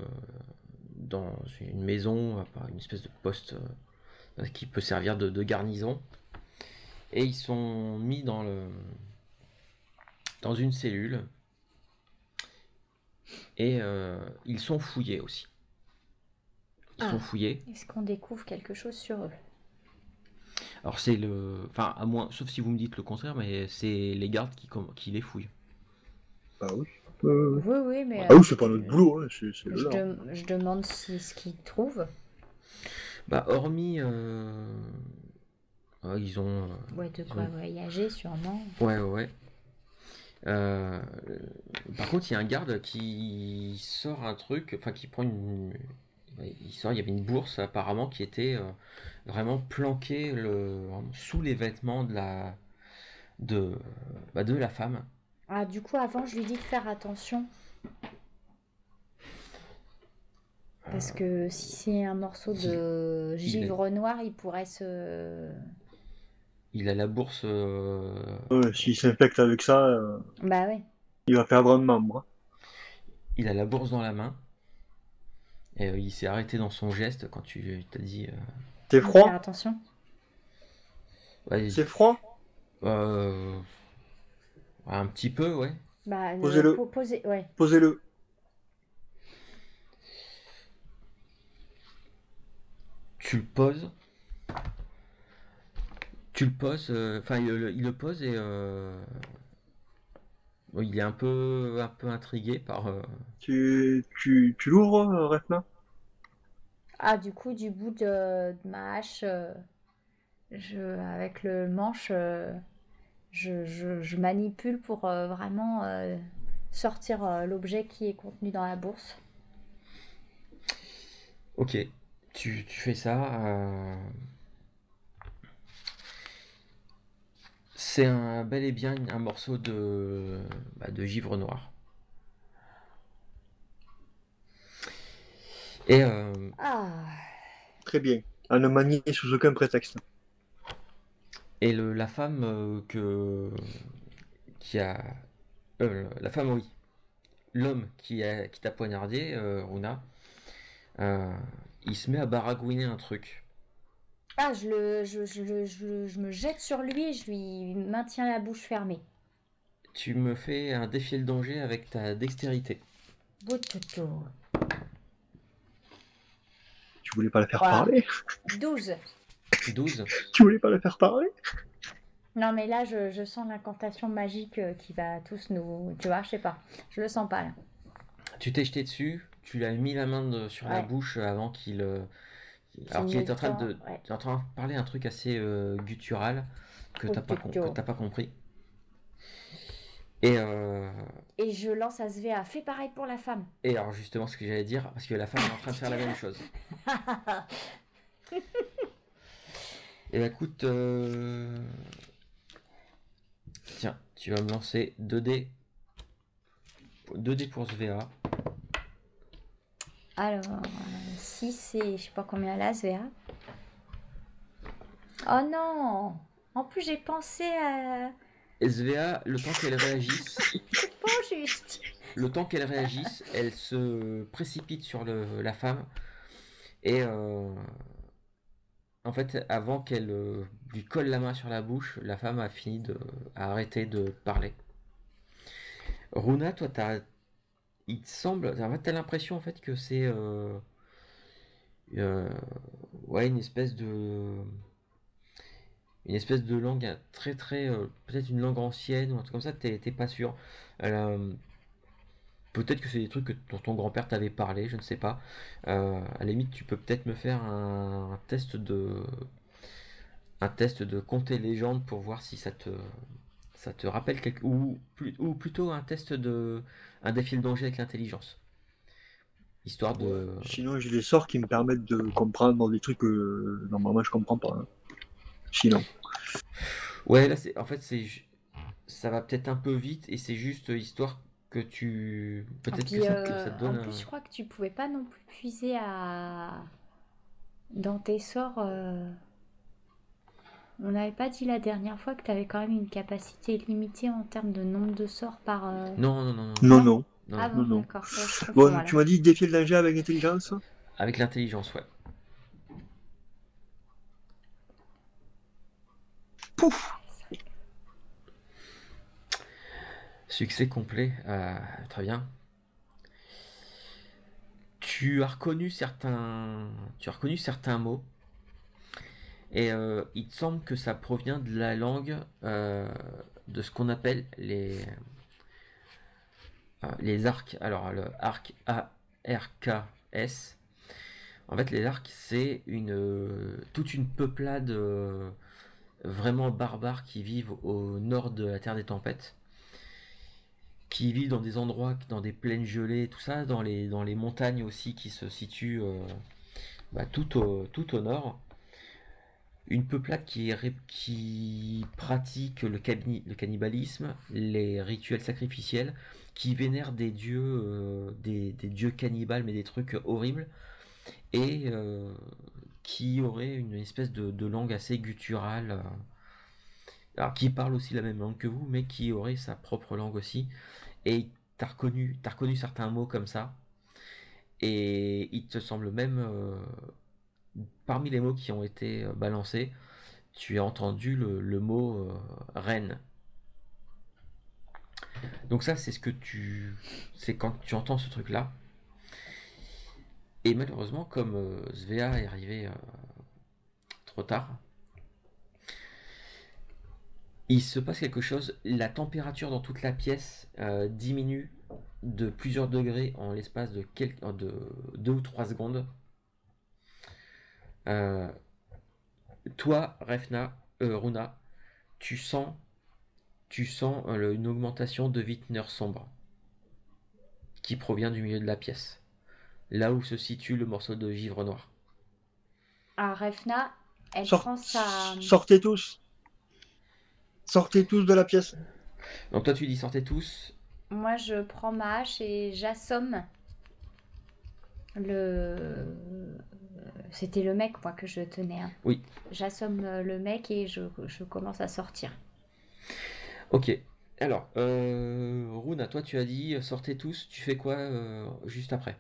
maison, une espèce de poste qui peut servir de garnison, et ils sont mis dans une cellule, et ils sont fouillés aussi. Ils sont fouillés. Est-ce qu'on découvre quelque chose sur eux? Alors enfin à moins, sauf si vous me dites le contraire, mais c'est les gardes qui les fouillent. Bah oui. Oui, mais Ah oui, c'est pas notre boulot, hein, c'est le leur. je demande ce qu'ils trouvent. Bah, hormis. Ils ont. Ouais, de quoi voyager, sûrement. Ouais. Euh, Par contre, il y a un garde qui sort un truc, enfin qui prend une. Il y avait une bourse apparemment qui était vraiment planquée sous les vêtements de, de la femme. Ah, du coup, avant, je lui dis de faire attention. Parce que si c'est un morceau de givre noir, il pourrait se... Il a la bourse. Ouais, s'il s'infecte avec ça, Bah ouais. il va perdre un membre. Il a la bourse dans la main. Et il s'est arrêté dans son geste quand tu t'as dit. C'est Faire froid? attention. Ouais, c'est froid? Un petit peu, ouais. Bah, posez-le. Ouais. Posez-le. Tu le poses. Enfin, il le pose et il est un peu intrigué par. Tu l'ouvres, Refna? Ah, du coup, du bout de ma hache, avec le manche, je manipule pour vraiment sortir l'objet qui est contenu dans la bourse. Ok, tu fais ça. C'est bel et bien un morceau de givre noir. Et Très bien. À ne manier sous aucun prétexte. et la femme qui a la femme, oui, l'homme qui t'a poignardé, Runa, il se met à baragouiner un truc. Ah, je me jette sur lui et je lui maintiens la bouche fermée. Tu me fais un défier le danger avec ta dextérité. Bototo. Tu voulais pas la faire Voilà. parler? 12. 12. Tu voulais pas la faire parler? Non, mais là, je sens l'incantation magique qui va tous nous... Tu vois, je sais pas. Je le sens pas, là. Tu t'es jeté dessus, tu lui as mis la main sur la Ouais. bouche avant qu'il... alors Qu'il qu'il ait était en le train temps, de, ouais. en train de parler un truc assez guttural que t'as pas compris. Et je lance à Svea. Fais pareil pour la femme. Et alors justement ce que j'allais dire, parce que la femme est en train de faire la même chose. Et bah écoute, tiens, tu vas me lancer 2D. 2D pour Svea. Alors, 6 et je sais pas combien là, Svea. Oh non! En plus, j'ai pensé à... Et Svea, le temps qu'elle réagisse... C'est pas juste! Le temps qu'elle réagisse, elle se précipite sur la femme. Et en fait, avant qu'elle lui colle la main sur la bouche, la femme a a arrêté de parler. Runa, toi, il te semble, en fait, t'as l'impression en fait que c'est ouais, une espèce de langue très très, peut-être une langue ancienne ou un truc comme ça. T'es pas sûr. Peut-être que c'est des trucs dont ton grand-père t'avait parlé, je ne sais pas. À la limite, tu peux peut-être me faire un test de contes et légendes pour voir si ça te rappelle ou plutôt un défi de danger avec l'intelligence. Histoire de... Sinon, j'ai des sorts qui me permettent de comprendre des trucs que normalement je comprends pas. Hein. Sinon. Ouais, là, ça va peut-être un peu vite et c'est juste histoire que tu... Peut-être que ça te donne en plus, je crois que tu pouvais pas non plus puiser dans tes sorts. On n'avait pas dit la dernière fois que tu avais quand même une capacité limitée en termes de nombre de sorts par... Non. Ah bon, Non. d'accord. Ouais, Bon, tu m'as dit défier le danger avec l'intelligence? Avec l'intelligence, ouais. Pouf! Succès complet, très bien. Tu as reconnu certains mots et il te semble que ça provient de la langue de ce qu'on appelle les arcs, alors le arc ARKS, en fait les arcs c'est toute une peuplade vraiment barbare qui vivent au nord de la Terre des Tempêtes, qui vivent dans des endroits, dans des plaines gelées, tout ça, dans les montagnes aussi qui se situent tout au nord. Une peuplade qui pratique le cannibalisme, les rituels sacrificiels, qui vénère des dieux, des dieux cannibales, mais des trucs horribles, et qui aurait une espèce de langue assez gutturale, alors qui parle aussi la même langue que vous, mais qui aurait sa propre langue aussi. Et t'as reconnu certains mots comme ça, et il te semble même, parmi les mots qui ont été balancés, tu as entendu le mot reine. Donc ça, c'est quand tu entends ce truc-là. Et malheureusement, comme Svea est arrivé trop tard, il se passe quelque chose. La température dans toute la pièce diminue de plusieurs degrés en l'espace de 2 ou 3 secondes. Toi, Runa, tu sens une augmentation de Vintner sombre qui provient du milieu de la pièce, là où se situe le morceau de givre noir. Ah, Refna, elle prend sa... Sortez tous de la pièce. Donc toi tu dis sortez tous. Moi je prends ma hache et j'assomme C'était le mec, moi, que je tenais. Hein. Oui. J'assomme le mec et je commence à sortir. Ok. Alors, Runa, toi tu as dit sortez tous, tu fais quoi juste après?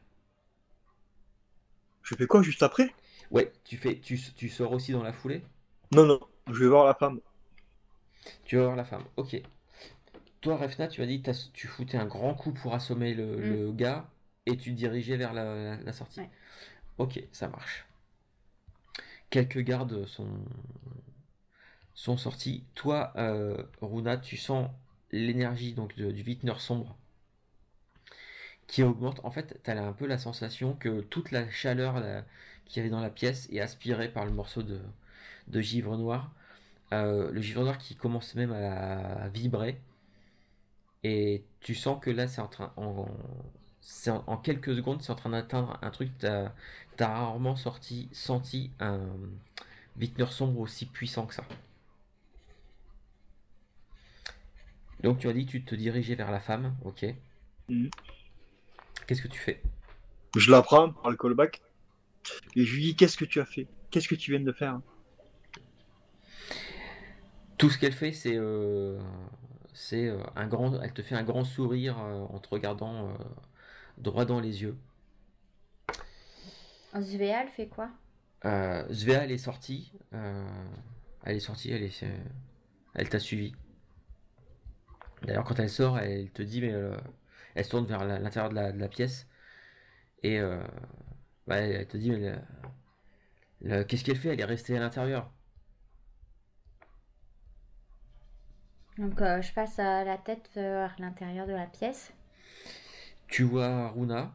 Je fais quoi juste après? Ouais, tu sors aussi dans la foulée? Non, je vais voir la femme. Tu vas voir la femme, ok. Toi, Refna, tu as dit que tu foutais un grand coup pour assommer le gars et tu te dirigeais vers la sortie. Ouais. Ok, ça marche. Quelques gardes sont sortis. Toi, Runa, tu sens l'énergie donc du Vintner sombre qui augmente. En fait, tu as un peu la sensation que toute la chaleur qu'il y avait dans la pièce est aspirée par le morceau de givre noir. Le givre noir qui commence même à vibrer. Et tu sens que là, en quelques secondes, c'est en train d'atteindre un truc. T'as rarement senti un Vintner sombre aussi puissant que ça. Donc tu as dit que tu te dirigeais vers la femme, ok. Qu'est-ce que tu fais? Je la prends par le callback et je lui dis qu'est-ce que tu as fait? Qu'est-ce que tu viens de faire? Tout ce qu'elle fait, c'est elle te fait un grand sourire en te regardant droit dans les yeux. Svea, elle fait quoi? Svea, elle est sortie. Elle t'a suivi. D'ailleurs, quand elle sort, elle te dit, mais elle se tourne vers l'intérieur de la pièce et elle te dit, mais qu'est-ce qu'elle fait? Elle est restée à l'intérieur. Donc je passe la tête vers l'intérieur de la pièce. Tu vois Runa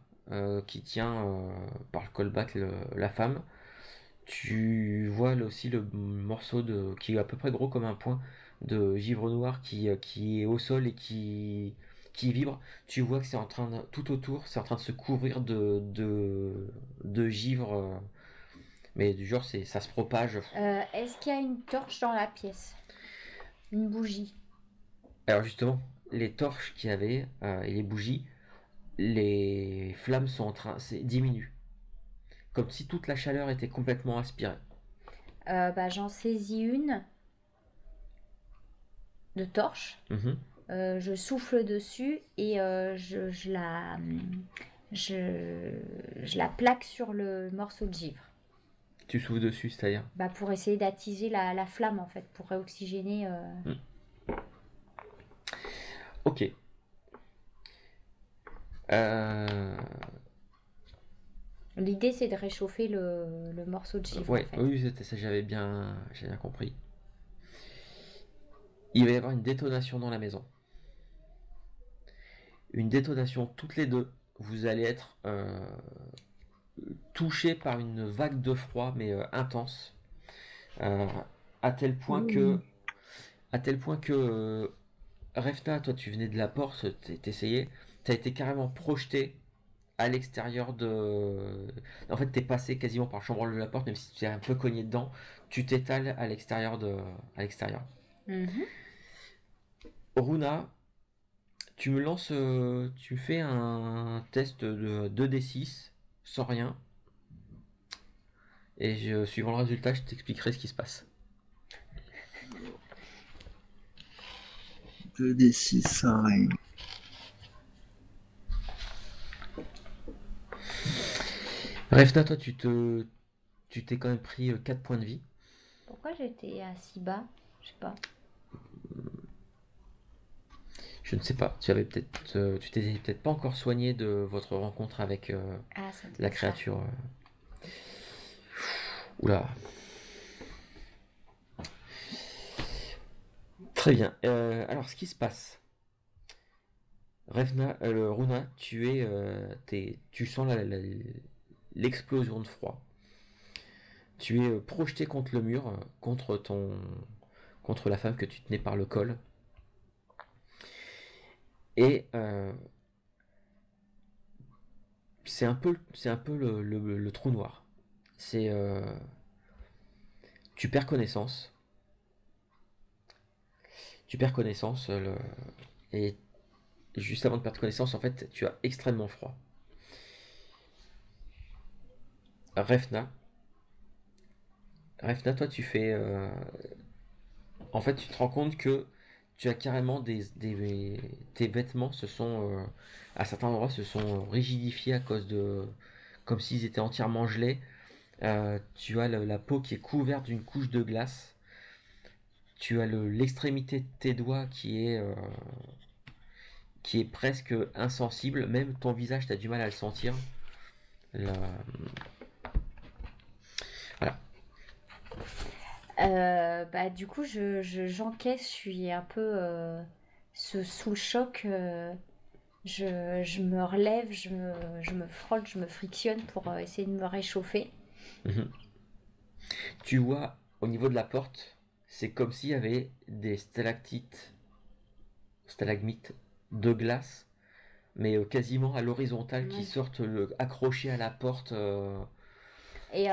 qui tient par le callback la femme. Tu vois là aussi le morceau qui est à peu près gros comme un poing de givre noir qui est au sol et qui vibre. Tu vois que c'est en train tout autour, c'est en train de se couvrir de givre, mais du genre ça se propage. Est-ce qu'il y a une torche dans la pièce? Une bougie? Alors justement, les torches qu'il y avait et les bougies, les flammes diminuent. Comme si toute la chaleur était complètement aspirée. J'en saisis une de torche. Je souffle dessus et je la plaque sur le morceau de givre. Tu souffles dessus, c'est-à-dire? Pour essayer d'attiser la flamme, en fait, pour réoxygéner. Ok. L'idée, c'est de réchauffer le morceau de givre. Ouais, en fait. oui, c'était ça, j'ai bien compris. Il va y avoir une détonation dans la maison. une détonation toutes les deux. Vous allez être touchés par une vague de froid, mais intense, à tel point que, Refna, toi tu venais de la porte, t'essayais, t'as été carrément projeté à l'extérieur de. En fait, t'es passé quasiment par le chambranle de la porte, même si tu es un peu cogné dedans, tu t'étales à l'extérieur à l'extérieur. Runa, tu me lances, tu fais un test de 2d6 sans rien, et suivant le résultat, je t'expliquerai ce qui se passe. 2d6 sans rien. Refna, toi, tu t'es quand même pris 4 points de vie. Pourquoi j'étais si bas? Je sais pas. Je ne sais pas. Tu t'étais peut-être pas encore soigné de votre rencontre avec la créature. Oula. Très bien. Alors, ce qui se passe. Runa, tu sens l'explosion de froid. Tu es projeté contre le mur, contre la femme que tu tenais par le col. Et c'est un peu le trou noir. Tu perds connaissance. Et juste avant de perdre connaissance, en fait, tu as extrêmement froid. Refna, toi, tu fais. En fait, tu te rends compte que tu as carrément tes vêtements à certains endroits, se sont rigidifiés à cause de. Comme s'ils étaient entièrement gelés. Tu as la peau qui est couverte d'une couche de glace. Tu as l'extrémité de tes doigts qui est presque insensible. Même ton visage, tu as du mal à le sentir. Voilà. Du coup, j'encaisse, je suis un peu sous le choc. Je me relève, je me frotte, je me frictionne pour essayer de me réchauffer. Tu vois, au niveau de la porte, c'est comme s'il y avait des stalagmites de glace, mais quasiment à l'horizontale, qui sortent accrochés à la porte. Et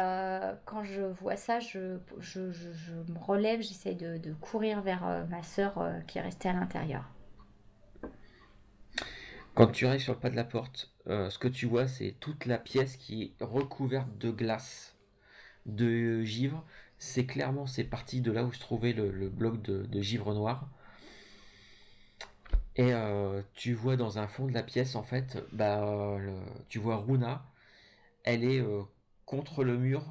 quand je vois ça, je me relève, j'essaie de courir vers ma sœur qui est restée à l'intérieur. Quand tu arrives sur le pas de la porte, ce que tu vois, c'est toute la pièce qui est recouverte de glace, de givre. C'est parti de là où se trouvait le bloc de givre noir. Et tu vois dans un fond de la pièce, en fait, tu vois Runa. Elle est contre le mur.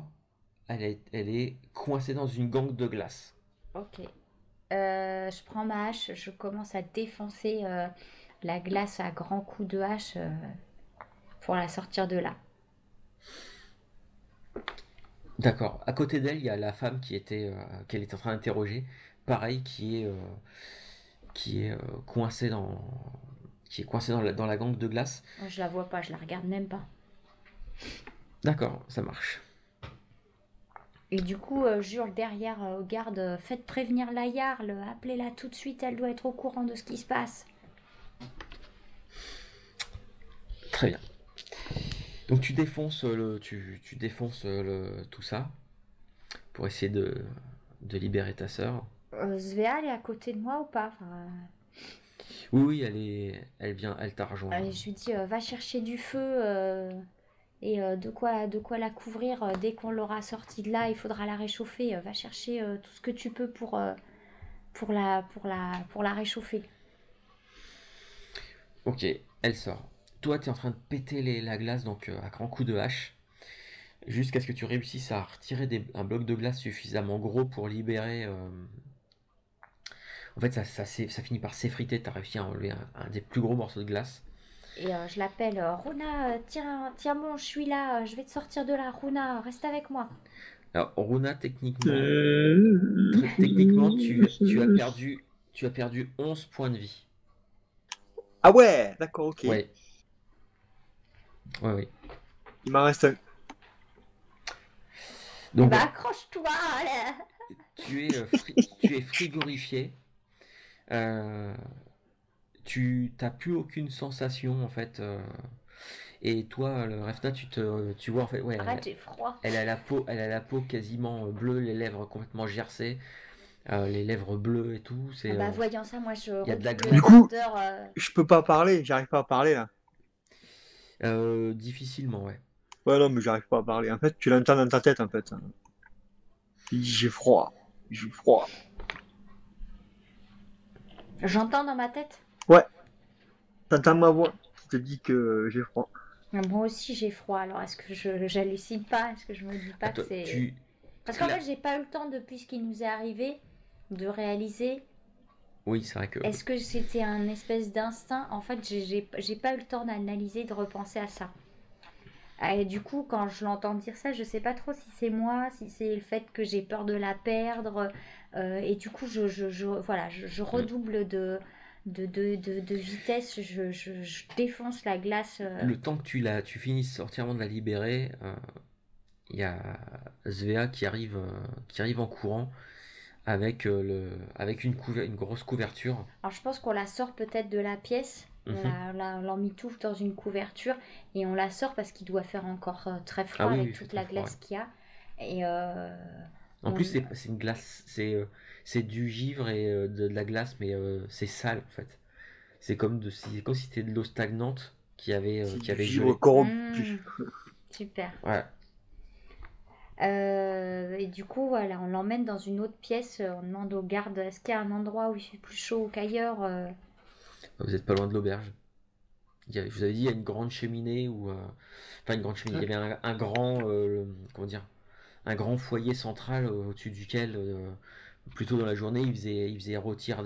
Elle est coincée dans une gangue de glace. Ok. Je prends ma hache, je commence à défoncer la glace à grands coups de hache pour la sortir de là. D'accord. À côté d'elle, il y a la femme qu'elle était en train d'interroger. Pareil, qui est coincée dans la gangue de glace. Je la vois pas, je la regarde même pas. D'accord, ça marche. Et du coup, j'hurle derrière aux gardes, faites prévenir la Jarl, appelez-la tout de suite, elle doit être au courant de ce qui se passe. Très bien. Donc tu défonces tout ça pour essayer de libérer ta sœur. Svea, elle est à côté de moi ou pas? Oui, elle t'a rejoint. Je lui dis, va chercher du feu et de quoi la couvrir dès qu'on l'aura sortie de là. Il faudra la réchauffer. Va chercher tout ce que tu peux pour la réchauffer. Ok, elle sort. Toi, tu es en train de péter la glace donc à grands coups de hache, jusqu'à ce que tu réussisses à retirer un bloc de glace suffisamment gros pour libérer. En fait, ça finit par s'effriter. Tu as réussi à enlever un des plus gros morceaux de glace. Et je l'appelle, Runa, tiens bon, je suis là, je vais te sortir de là, Runa, reste avec moi. Alors, Runa, techniquement, tu as perdu 11 points de vie. Ah ouais, d'accord, ok. Ouais. Ouais, ouais. Il m'en reste un. Donc Bah voilà, accroche-toi là. tu es frigorifié. Euh, tu t'as plus aucune sensation en fait. Et toi, le Refna, tu vois en fait, ouais, Arrête, j'ai froid. elle a la peau quasiment bleue, les lèvres complètement gercées, les lèvres bleues et tout. Ah bah voyant ça, moi je Il y a de la redouble Du glace. coup, d'ardeur. je peux pas parler, j'arrive pas à parler là. Difficilement, ouais. Ouais, non, mais j'arrive pas à parler. En fait, tu l'entends dans ta tête, en fait. Il dit j'ai froid, j'ai froid. J'entends dans ma tête. Ouais, t'entends ma voix qui te dit que j'ai froid. Moi aussi j'ai froid, alors est-ce que j'hallucine pas? Est-ce que je me dis pas que Attends, c'est... Parce qu'en là, fait j'ai pas eu le temps depuis ce qui nous est arrivé de réaliser oui, c'est vrai que est-ce que c'était un espèce d'instinct. En fait j'ai pas eu le temps d'analyser, de repenser à ça. Et du coup quand je l'entends dire ça, je sais pas trop si c'est moi, si c'est le fait que j'ai peur de la perdre. Et du coup voilà, je redouble de vitesse, je défonce la glace. le temps que tu finisses entièrement de la libérer, il y a Svea qui arrive en courant avec une grosse couverture. Alors je pense qu'on la sort peut-être de la pièce. Mhm. On l'emmitoufle dans une couverture et on la sort parce qu'il doit faire encore très Ah froid oui, avec oui, il fait toute très la froid. glace qu'il y a. Et En plus, on... c'est une glace, c'est du givre et de la glace, mais c'est sale en fait. C'est comme si c'était de l'eau stagnante C'est qui du avait givre gelé. Mmh, corrompu. super. Ouais. Et du coup, voilà, on l'emmène dans une autre pièce. On demande aux gardes est-ce qu'il y a un endroit où il fait plus chaud qu'ailleurs. Vous êtes pas loin de l'auberge. Je vous avais dit, il y a une grande cheminée ou enfin une grande cheminée. Il y avait un grand, comment dire, un grand foyer central au-dessus duquel, plutôt dans la journée, il faisait rôtir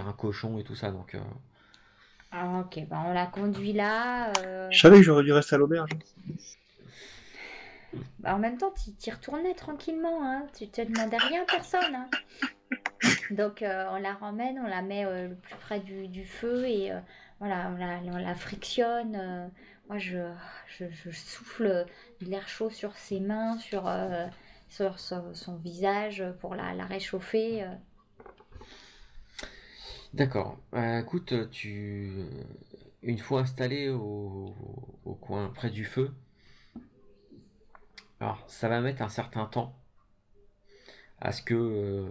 un cochon et tout ça. Donc, Ah, ok, bah, on la conduit là. Je savais que j'aurais dû rester à l'auberge. Bah, en même temps, tu y retournais tranquillement, hein. Tu te demandais rien à personne, hein. Donc on la ramène, on la met le plus près du feu et voilà, on la frictionne. Moi, je souffle de l'air chaud sur ses mains, sur son visage pour la réchauffer. d'accord. Écoute, une fois installé au coin près du feu, alors ça va mettre un certain temps à ce que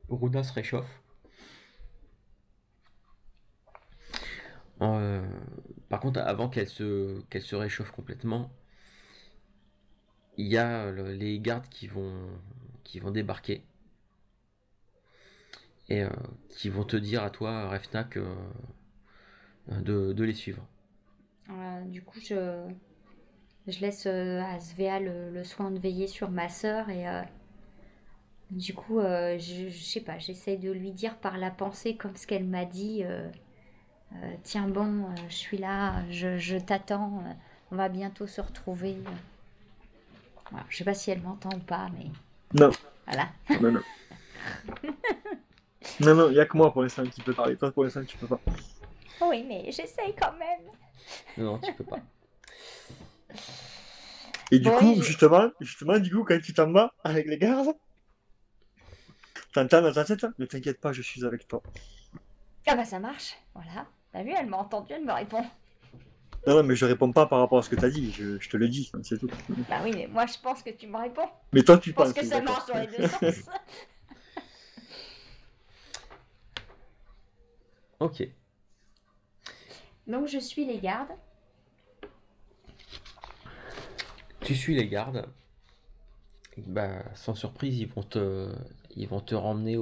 Runa se réchauffe. Euh, Par contre, avant qu'elle se réchauffe complètement, il y a les gardes qui vont débarquer et qui vont te dire à toi, Refnak, de les suivre. Du coup, je laisse à Svea le soin de veiller sur ma sœur et du coup, je sais pas, j'essaie de lui dire par la pensée comme ce qu'elle m'a dit. Tiens bon, je suis là, je t'attends, on va bientôt se retrouver. Voilà, je sais pas si elle m'entend ou pas, mais Non, voilà. non, non. Non, non, il n'y a que moi pour l'instant qui peut parler. Toi, pour l'instant, tu peux pas. Oui, mais j'essaye quand même. Non, tu peux pas. Et du Bon, coup, justement, du coup, quand tu t'en vas avec les gardes, t'entends dans ta tête, ne t'inquiète pas, je suis avec toi. ah bah ça marche, voilà. T'as vu, elle m'a entendu, elle me répond. Non, non, mais je réponds pas par rapport à ce que t'as dit, je te le dis, c'est tout. Bah oui, mais moi je pense que tu me réponds. Mais toi, tu Je pense penses, que oui, ça d'accord. marche dans les deux sens. Ok. Donc je suis les gardes. Tu suis les gardes. Bah, sans surprise, ils vont te ramener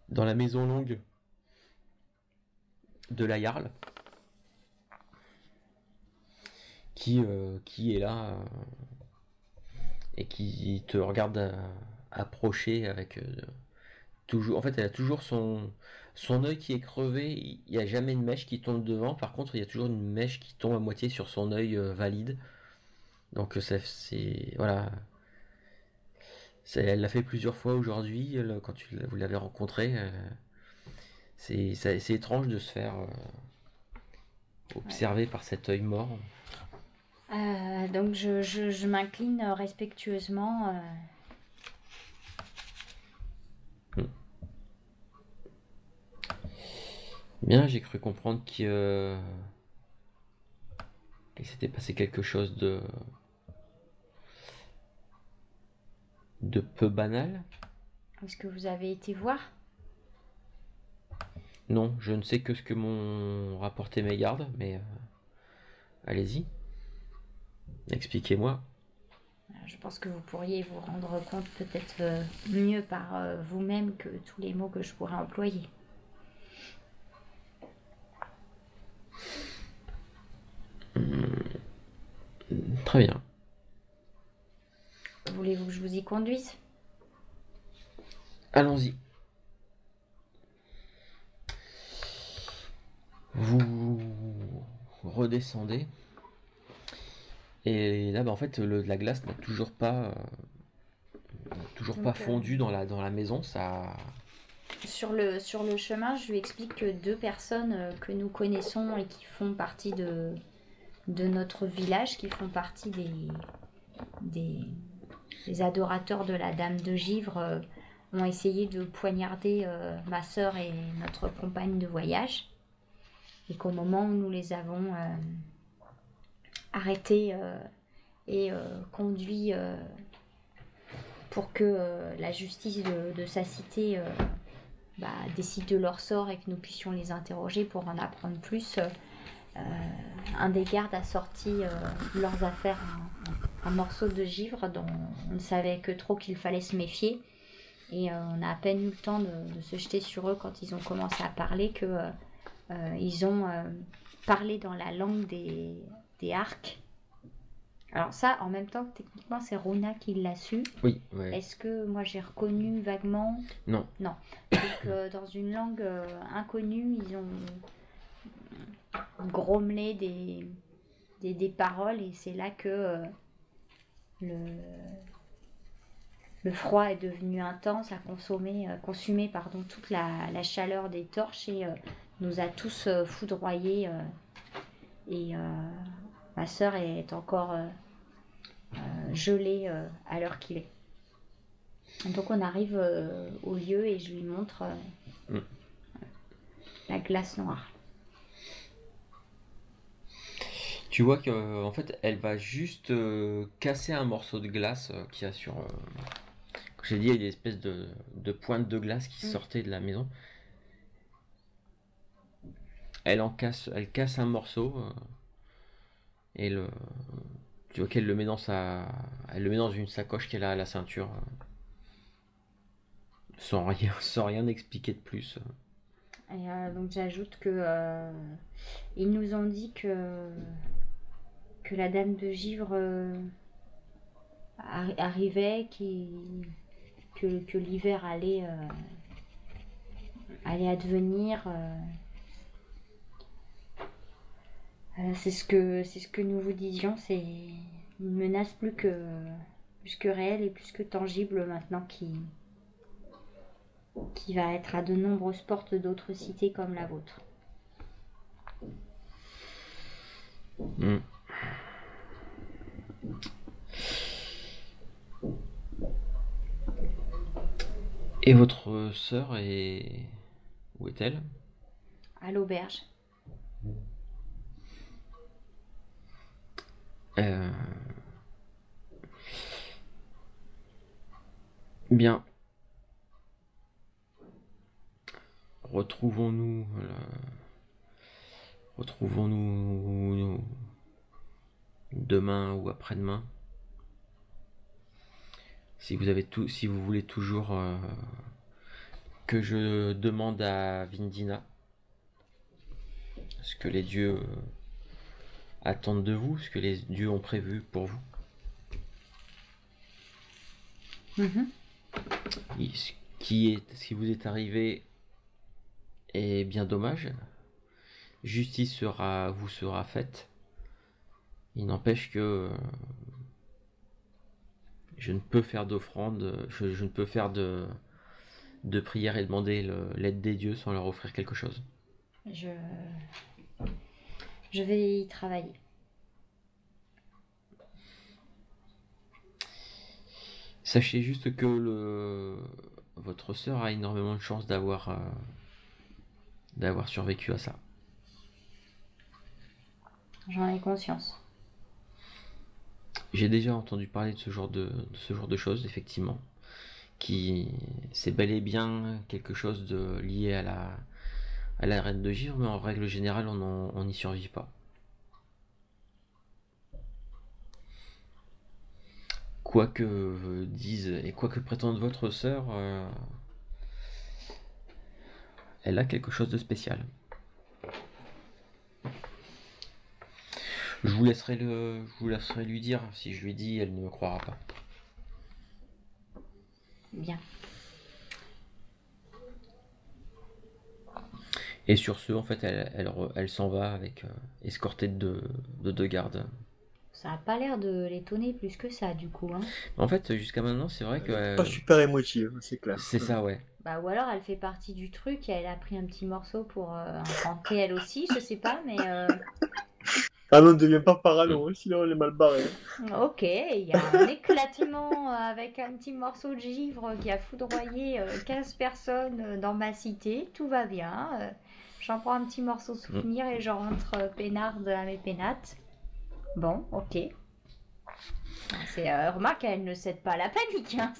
dans la maison longue de la Jarl, qui est là et qui te regarde approcher avec toujours. En fait, elle a toujours son œil qui est crevé. Il n'y a jamais une mèche qui tombe devant. Par contre, il y a toujours une mèche qui tombe à moitié sur son œil valide. Donc, c'est voilà. Elle l'a fait plusieurs fois aujourd'hui, quand vous l'avez rencontrée. C'est étrange de se faire observer par cet œil mort. Donc je m'incline respectueusement. Bien, j'ai cru comprendre qu'il s'était passé quelque chose de peu banal. Est-ce que vous avez été voir? Non, je ne sais que ce que m'ont rapporté mes gardes, mais allez-y, expliquez-moi. Je pense que vous pourriez vous rendre compte peut-être mieux par vous-même que tous les mots que je pourrais employer. Très bien. Voulez-vous que je vous y conduise? Allons-y. Vous redescendez. Et là, en fait, la glace n'a toujours pas fondu dans la maison. Ça... Sur le chemin, je lui explique que 2 personnes que nous connaissons et qui font partie de notre village, qui font partie des adorateurs de la Dame de Givre, ont essayé de poignarder ma sœur et notre compagne de voyage. Et qu'au moment où nous les avons arrêtés et conduits pour que la justice de sa cité décide de leur sort et que nous puissions les interroger pour en apprendre plus, un des gardes a sorti leurs affaires un morceau de givre dont on ne savait que trop qu'il fallait se méfier. Et on a à peine eu le temps de se jeter sur eux quand ils ont commencé à parler que ils ont parlé dans la langue des arcs. Alors ça, en même temps, techniquement, c'est Runa qui l'a su. Oui, ouais. Est-ce que moi j'ai reconnu vaguement? Non. Non. Donc dans une langue inconnue, ils ont grommelé des paroles et c'est là que le froid est devenu intense, a consumé toute la chaleur des torches et nous a tous foudroyés. Et ma sœur est encore gelée à l'heure qu'il est. Donc on arrive au lieu et je lui montre la glace noire. Tu vois que en fait, elle va juste casser un morceau de glace qu'il y a sur. Comme j'ai dit, il y a des espèces de pointes de glace qui sortaient de la maison. Elle casse un morceau et tu vois qu'elle le met elle le met dans une sacoche qu'elle a à la ceinture, sans rien expliquer de plus. Et donc j'ajoute que ils nous ont dit que la Dame de Givre arrivait, que l'hiver allait advenir. C'est ce que nous vous disions, c'est une menace plus que réelle et plus que tangible maintenant qui va être à de nombreuses portes d'autres cités comme la vôtre. Et votre sœur où est-elle? À l'auberge. Bien. Retrouvons-nous demain ou après-demain. Si vous voulez toujours que je demande à Vindina ce que les dieux attendent de vous, ce que les dieux ont prévu pour vous. Ce qui vous est arrivé est bien dommage. Justice vous sera faite. Il n'empêche que je ne peux faire d'offrande, je ne peux faire de prière et demander l'aide des dieux sans leur offrir quelque chose. Je vais y travailler. Sachez juste que votre sœur a énormément de chance d'avoir survécu à ça. J'en ai conscience. J'ai déjà entendu parler de ce genre de choses, effectivement, qui c'est bel et bien quelque chose de lié à la reine de givre, mais en règle générale, on n'y survit pas. Quoi que dise et quoi que prétende votre sœur, elle a quelque chose de spécial. Je vous laisserai lui dire. Si je lui dis, elle ne me croira pas. Bien. Et sur ce, en fait, elle s'en va avec escortée de 2 gardes. Ça a pas l'air de l'étonner plus que ça, du coup. Hein. En fait, jusqu'à maintenant, c'est vrai que... Pas super émotive, c'est clair. c'est ça, ouais. Bah, ou alors elle fait partie du truc et elle a pris un petit morceau pour en rentrer elle aussi, je sais pas, mais... Ah non, ne deviens pas parano, sinon elle est mal barrée. Ok, il y a un éclatement avec un petit morceau de givre qui a foudroyé 15 personnes dans ma cité, tout va bien. J'en prends un petit morceau souvenir et je rentre peinarde à mes pénates. Bon, ok. Remarque, elle ne cède pas à la panique, hein.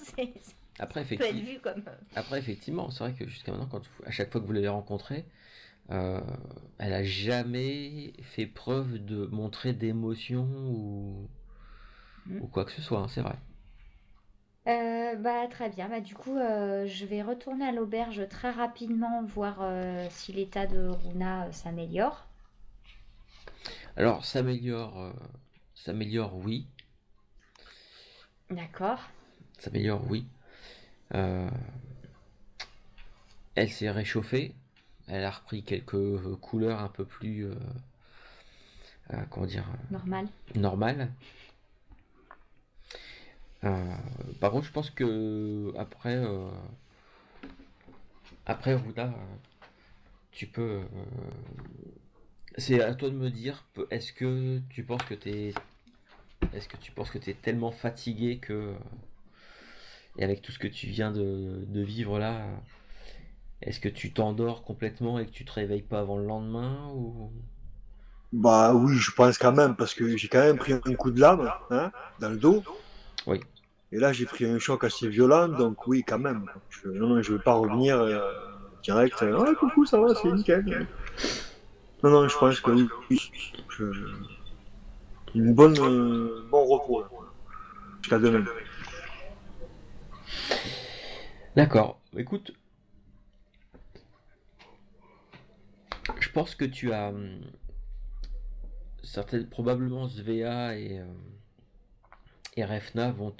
Après, peut être vu comme... effectivement, c'est vrai que jusqu'à maintenant, à chaque fois que vous l'avez rencontrée, elle a jamais fait preuve de montrer d'émotion ou quoi que ce soit, hein, c'est vrai. Bah très bien, bah du coup je vais retourner à l'auberge très rapidement voir si l'état de Runa s'améliore. Alors, s'améliore, oui. D'accord. S'améliore, oui. Elle s'est réchauffée. Elle a repris quelques couleurs un peu plus, comment dire, Normal. normales. Par contre, je pense que après Runa, tu peux. C'est à toi de me dire. Est-ce que tu penses que t'es tellement fatigué que et avec tout ce que tu viens de vivre là, est-ce que tu t'endors complètement et que tu te réveilles pas avant le lendemain ou... Bah oui, je pense quand même, parce que j'ai quand même pris un coup de lame, hein, dans le dos. Oui. Et là, j'ai pris un choc assez violent, donc oui, quand même. Non, je ne vais pas revenir direct. Ah, coucou, ça va, c'est nickel. Non, je pense que oui. Je- Une bon repos, là, jusqu'à demain. D'accord. Écoute, je pense que tu as probablement Svea et Refna vont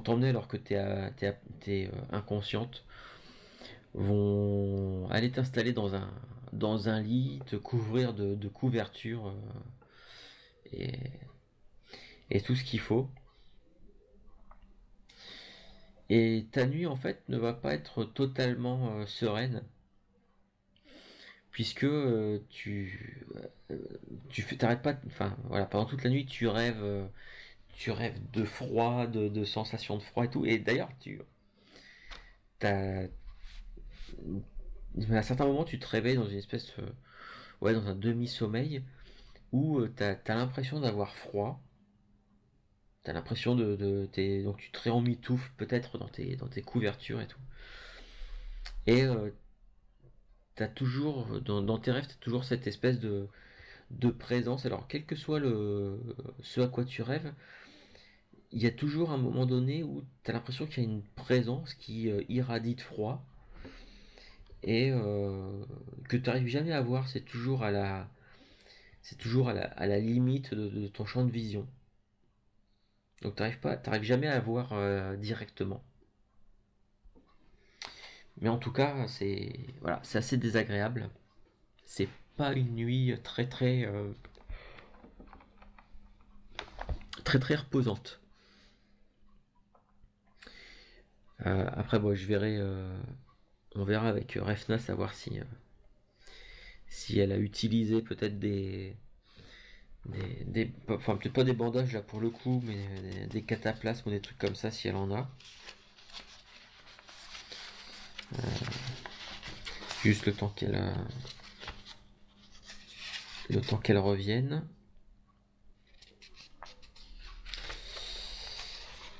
t'emmener alors que t'es inconsciente, vont aller t'installer dans un lit, te couvrir de couvertures et, et tout ce qu'il faut. Et ta nuit en fait ne va pas être totalement sereine puisque t'arrêtes pas, enfin voilà, pendant toute la nuit tu rêves de froid, de sensations de froid et tout. Et d'ailleurs, t'as, à certains moments, tu te réveilles dans une espèce, ouais, dans un demi-sommeil où t'as l'impression d'avoir froid. T'as l'impression donc tu te réemmitoufles peut-être dans tes couvertures et tout. Et t'as toujours, dans tes rêves, t'as toujours cette espèce de présence. Alors, quel que soit ce à quoi tu rêves, il y a toujours un moment donné où tu as l'impression qu'il y a une présence qui irradie de froid et que tu n'arrives jamais à voir. C'est toujours à la limite de ton champ de vision. Donc t'arrives jamais à voir directement. Mais en tout cas, c'est assez désagréable. C'est pas une nuit très très reposante. Après, bon, je verrai, on verra avec Refna savoir si elle a utilisé peut-être enfin peut-être pas des bandages là pour le coup, mais des cataplasmes ou des trucs comme ça si elle en a. Juste le temps qu'elle revienne.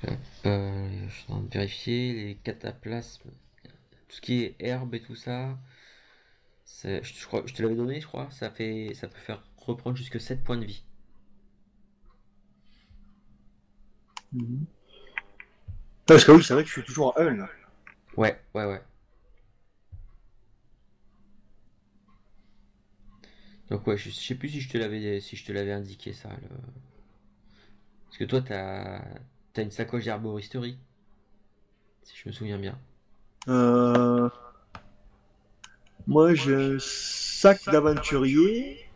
Je suis en train de vérifier les cataplasmes, tout ce qui est herbe et tout ça. Je te l'avais donné, je crois. Ça peut faire reprendre jusque 7 points de vie. Parce que oui, c'est vrai que je suis toujours à 1 là. Ouais. Donc ouais, je sais plus si je te l'avais indiqué ça. Parce que toi, t'as une sacoche d'herboristerie, si je me souviens bien. Moi, j'ai un sac d'aventurier,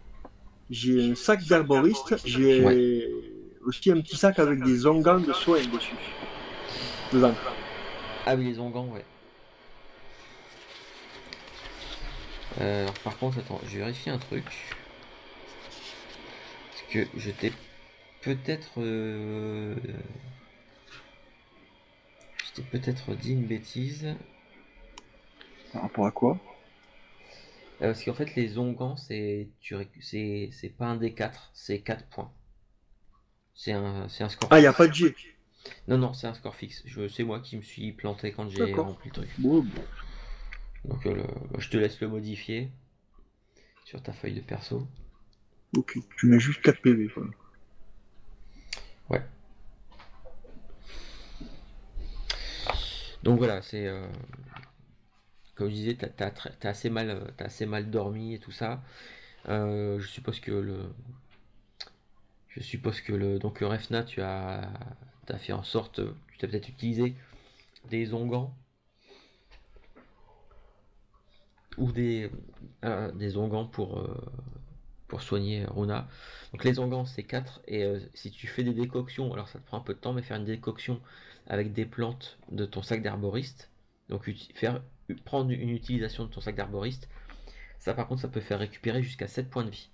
j'ai un sac d'herboriste, Ouais. j'ai aussi un petit sac avec des onguents de soins dessus. Dedans. Ah oui, les onguents, ouais. Alors par contre, attends, je vérifie un truc. Parce que je t'ai peut-être... je t'ai peut-être dit une bêtise. Par rapport à quoi? Parce qu'en fait, les onguents, c'est pas un D4, c'est 4 points. C'est un score Ah, il n'y a fixe. pas de G. Non, c'est un score fixe. C'est moi qui me suis planté quand j'ai D'accord. rempli le truc. Bon. Donc je te laisse le modifier sur ta feuille de perso. Ok, tu mets juste 4 PV. Quoi. Ouais. Donc voilà, c'est... comme je disais, t'as assez mal dormi et tout ça. Je suppose que donc Refna, t'as fait en sorte, tu t'as peut-être utilisé des onguents ou des onguents pour soigner Runa. Donc les onguents c'est 4 et si tu fais des décoctions, alors ça te prend un peu de temps, mais faire une décoction avec des plantes de ton sac d'herboriste, donc prendre une utilisation de ton sac d'herboriste, ça par contre ça peut faire récupérer jusqu'à 7 points de vie.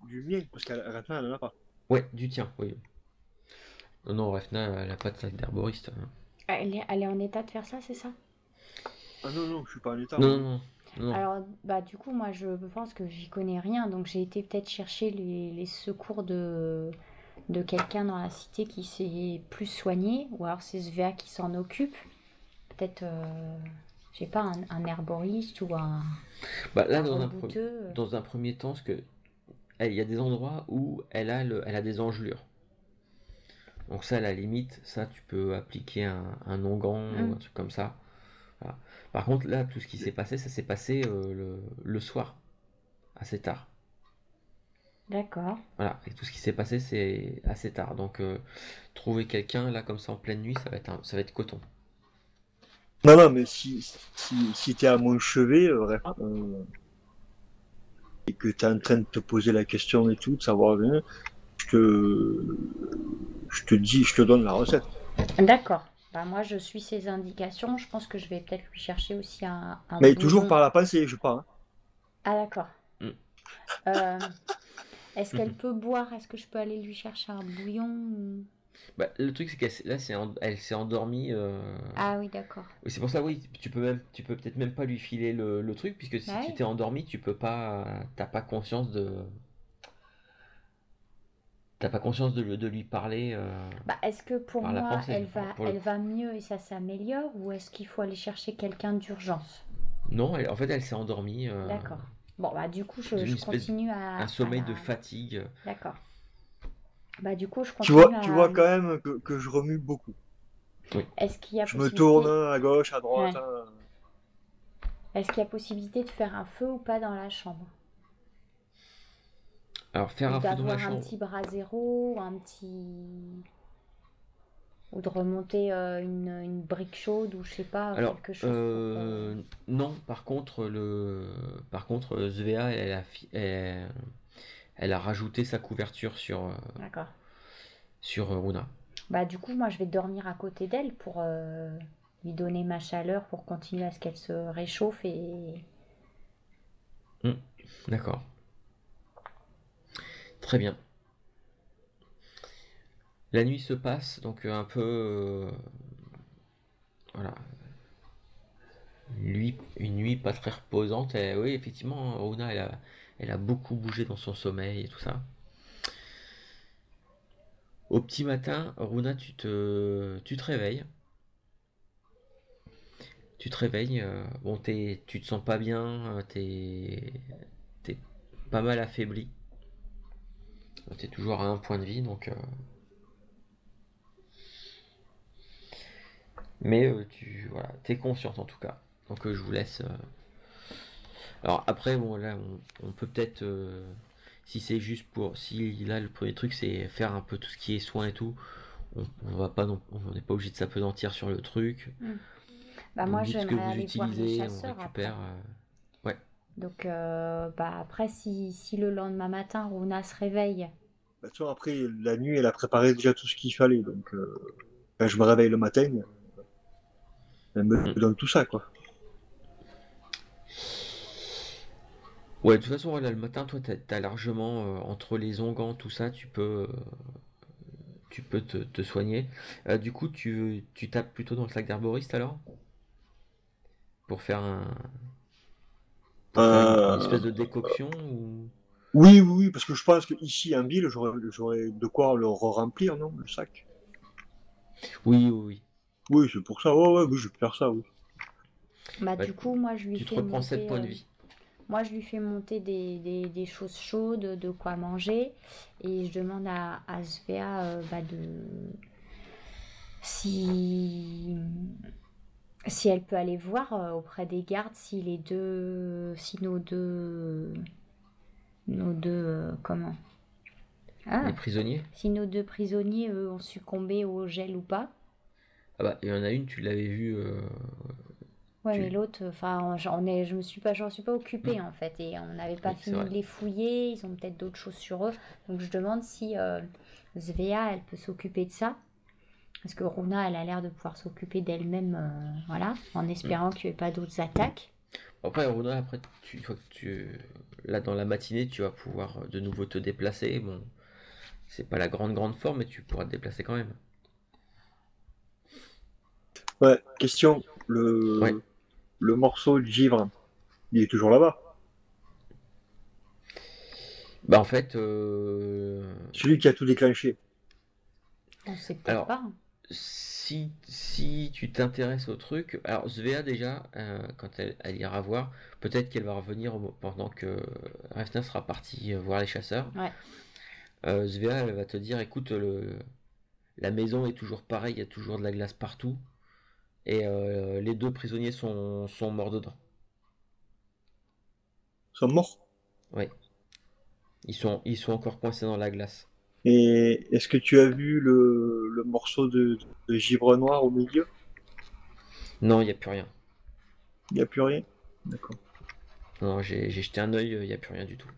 Du mien, parce qu'à la fin, elle n'en a pas. Ouais, du tien, oui. Non, Refna, elle a pas de sac d'herboriste. Hein. Elle est en état de faire ça, c'est ça? Ah non, je suis pas en état. Non. Alors, bah, du coup, moi, je pense que j'y connais rien, donc j'ai été peut-être chercher les secours de quelqu'un dans la cité qui s'est plus soigné, ou alors c'est Svea qui s'en occupe. Peut-être, je sais pas, un herboriste ou Bah là, un rebouteux. dans un premier temps, il y a des endroits où elle a des engelures. Donc ça, à la limite, ça, tu peux appliquer un onguent ou un truc comme ça. Voilà. Par contre, là, tout ce qui s'est passé, ça s'est passé le soir, assez tard. D'accord. Voilà, et tout ce qui s'est passé, c'est assez tard. Donc, trouver quelqu'un, là, comme ça, en pleine nuit, ça va être coton. Non, mais si t'es à mon chevet, et que t'es en train de te poser la question et tout, de savoir bien, je te donne la recette. D'accord. Bah, moi, je suis ses indications. Je pense que je vais peut-être lui chercher aussi un Mais toujours bouillon. par la pensée, je parle. Hein. Ah, d'accord. Mm. Est-ce qu'elle peut boire? Est-ce que je peux aller lui chercher un bouillon? Bah, le truc, c'est elle s'est endormie. Ah oui, d'accord. C'est pour ça, oui, tu peux peut-être même pas lui filer le truc, puisque si Bah tu oui. t'es endormi, t'as pas conscience de lui parler Bah, est-ce que pour par la moi, pensée. elle va mieux et ça s'améliore ou est-ce qu'il faut aller chercher quelqu'un d'urgence? Non, en fait, elle s'est endormie. D'accord. Bon, bah, du coup, D'une je espèce, continue un sommeil de fatigue. D'accord. Bah, du coup, je Tu continue vois quand même que je remue beaucoup. Oui. Est-ce qu'il y a Je me tourne possibilité... à gauche, à droite. Ouais. Hein. Est-ce qu'il y a possibilité de faire un feu ou pas dans la chambre? Alors, faire Ou un feu dans la d'avoir un chambre. petit brasero, un petit... Ou de remonter une brique chaude ou je sais pas, Alors, quelque chose non, par contre, Svea, elle a rajouté sa couverture D'accord. sur Runa. Bah, du coup, moi, je vais dormir à côté d'elle pour lui donner ma chaleur pour continuer à ce qu'elle se réchauffe et D'accord. Très bien. La nuit se passe, donc un peu... voilà. Une nuit pas très reposante. Et, oui, effectivement, Runa, elle a beaucoup bougé dans son sommeil et tout ça. Au petit matin, Runa, tu te réveilles. Tu te réveilles. Bon, tu te sens pas bien. T'es pas mal affaibli. T'es toujours à un point de vie, donc... mais voilà, t'es consciente en tout cas. Donc je vous laisse... Alors après, bon, là, on peut peut-être... si c'est juste pour... Si là, le premier truc, c'est faire un peu tout ce qui est soins et tout, on va pas on n'est pas obligé de s'apesantir sur le truc. Bah Vous moi me dites ce que j'aimerais vous aller voir les utilisez, on chasseurs après. récupère. Ouais. Donc bah après si le lendemain matin Runa se réveille. Bah, tu vois, après, la nuit, elle a préparé déjà tout ce qu'il fallait. Donc, quand je me réveille le matin, elle me Mm. donne tout ça, quoi. Ouais, de toute façon, là, le matin, toi, t'as largement, entre les onguents, tout ça, tu peux te soigner. Du coup, tu tapes plutôt dans le sac d'herboriste alors? Pour faire une Euh, espèce de décoction ou... oui, oui, oui, parce que je pense qu'ici, en ville, j'aurais de quoi le remplir, non, le sac. Oui, oui, oui. Oui, c'est pour ça. Ouais, ouais, oui, je vais faire ça, oui. Bah Bah, du coup moi je lui tu te fais reprends 7 monter points de vie. des choses chaudes, de quoi manger et je demande à Svea bah, de si si elle peut aller voir auprès des gardes si les deux si nos deux comment Les ah prisonniers? si nos deux prisonniers eux ont succombé au gel ou pas. Ah bah, il y en a une, tu l'avais vu... Ouais, mais tu... l'autre, enfin, j'en suis pas occupée en fait, et on n'avait pas Oui, c'est fini vrai. de les fouiller. Ils ont peut-être d'autres choses sur eux, donc je demande si Svea, elle peut s'occuper de ça, parce que Runa, elle a l'air de pouvoir s'occuper d'elle-même, voilà, en Mm. espérant qu'il n'y ait pas d'autres attaques. Après, Rona, après, une fois que là, dans la matinée, tu vas pouvoir de nouveau te déplacer. Bon, c'est pas la grande forme, mais tu pourras te déplacer quand même. Ouais, question. Ouais. Le morceau de givre, il est toujours là-bas. Bah, en fait... Celui qui a tout déclenché. On sait peut-être alors, pas. si tu t'intéresses au truc... Alors, Svea, déjà, quand elle ira voir, peut-être qu'elle va revenir pendant que Refna sera parti voir les chasseurs. Ouais. Svea, elle va te dire, écoute, la maison est toujours pareille, il y a toujours de la glace partout. Et les deux prisonniers sont morts dedans. Ils sont morts. Ouais. Ils sont encore coincés dans la glace. Et est-ce que tu as vu le morceau de givre noir au milieu? Non, il n'y a plus rien. Il n'y a plus rien? D'accord. Non, j'ai jeté un œil, il n'y a plus rien du tout.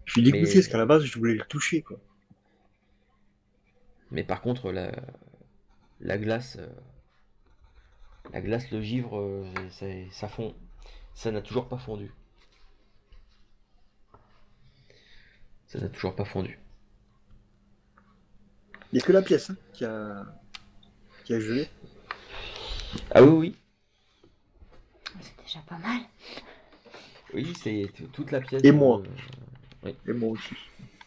Je suis dégoûté parce Mais, qu'à la base, je voulais le toucher, quoi. mais par contre, la glace, le givre, ça fond. Ça n'a toujours pas fondu. Ça n'a toujours pas fondu. Il n'y a que la pièce hein, qui a gelé. Ah oui, oui. C'est déjà pas mal. Oui, c'est toute la pièce Et de... moi. Oui. Et moi aussi.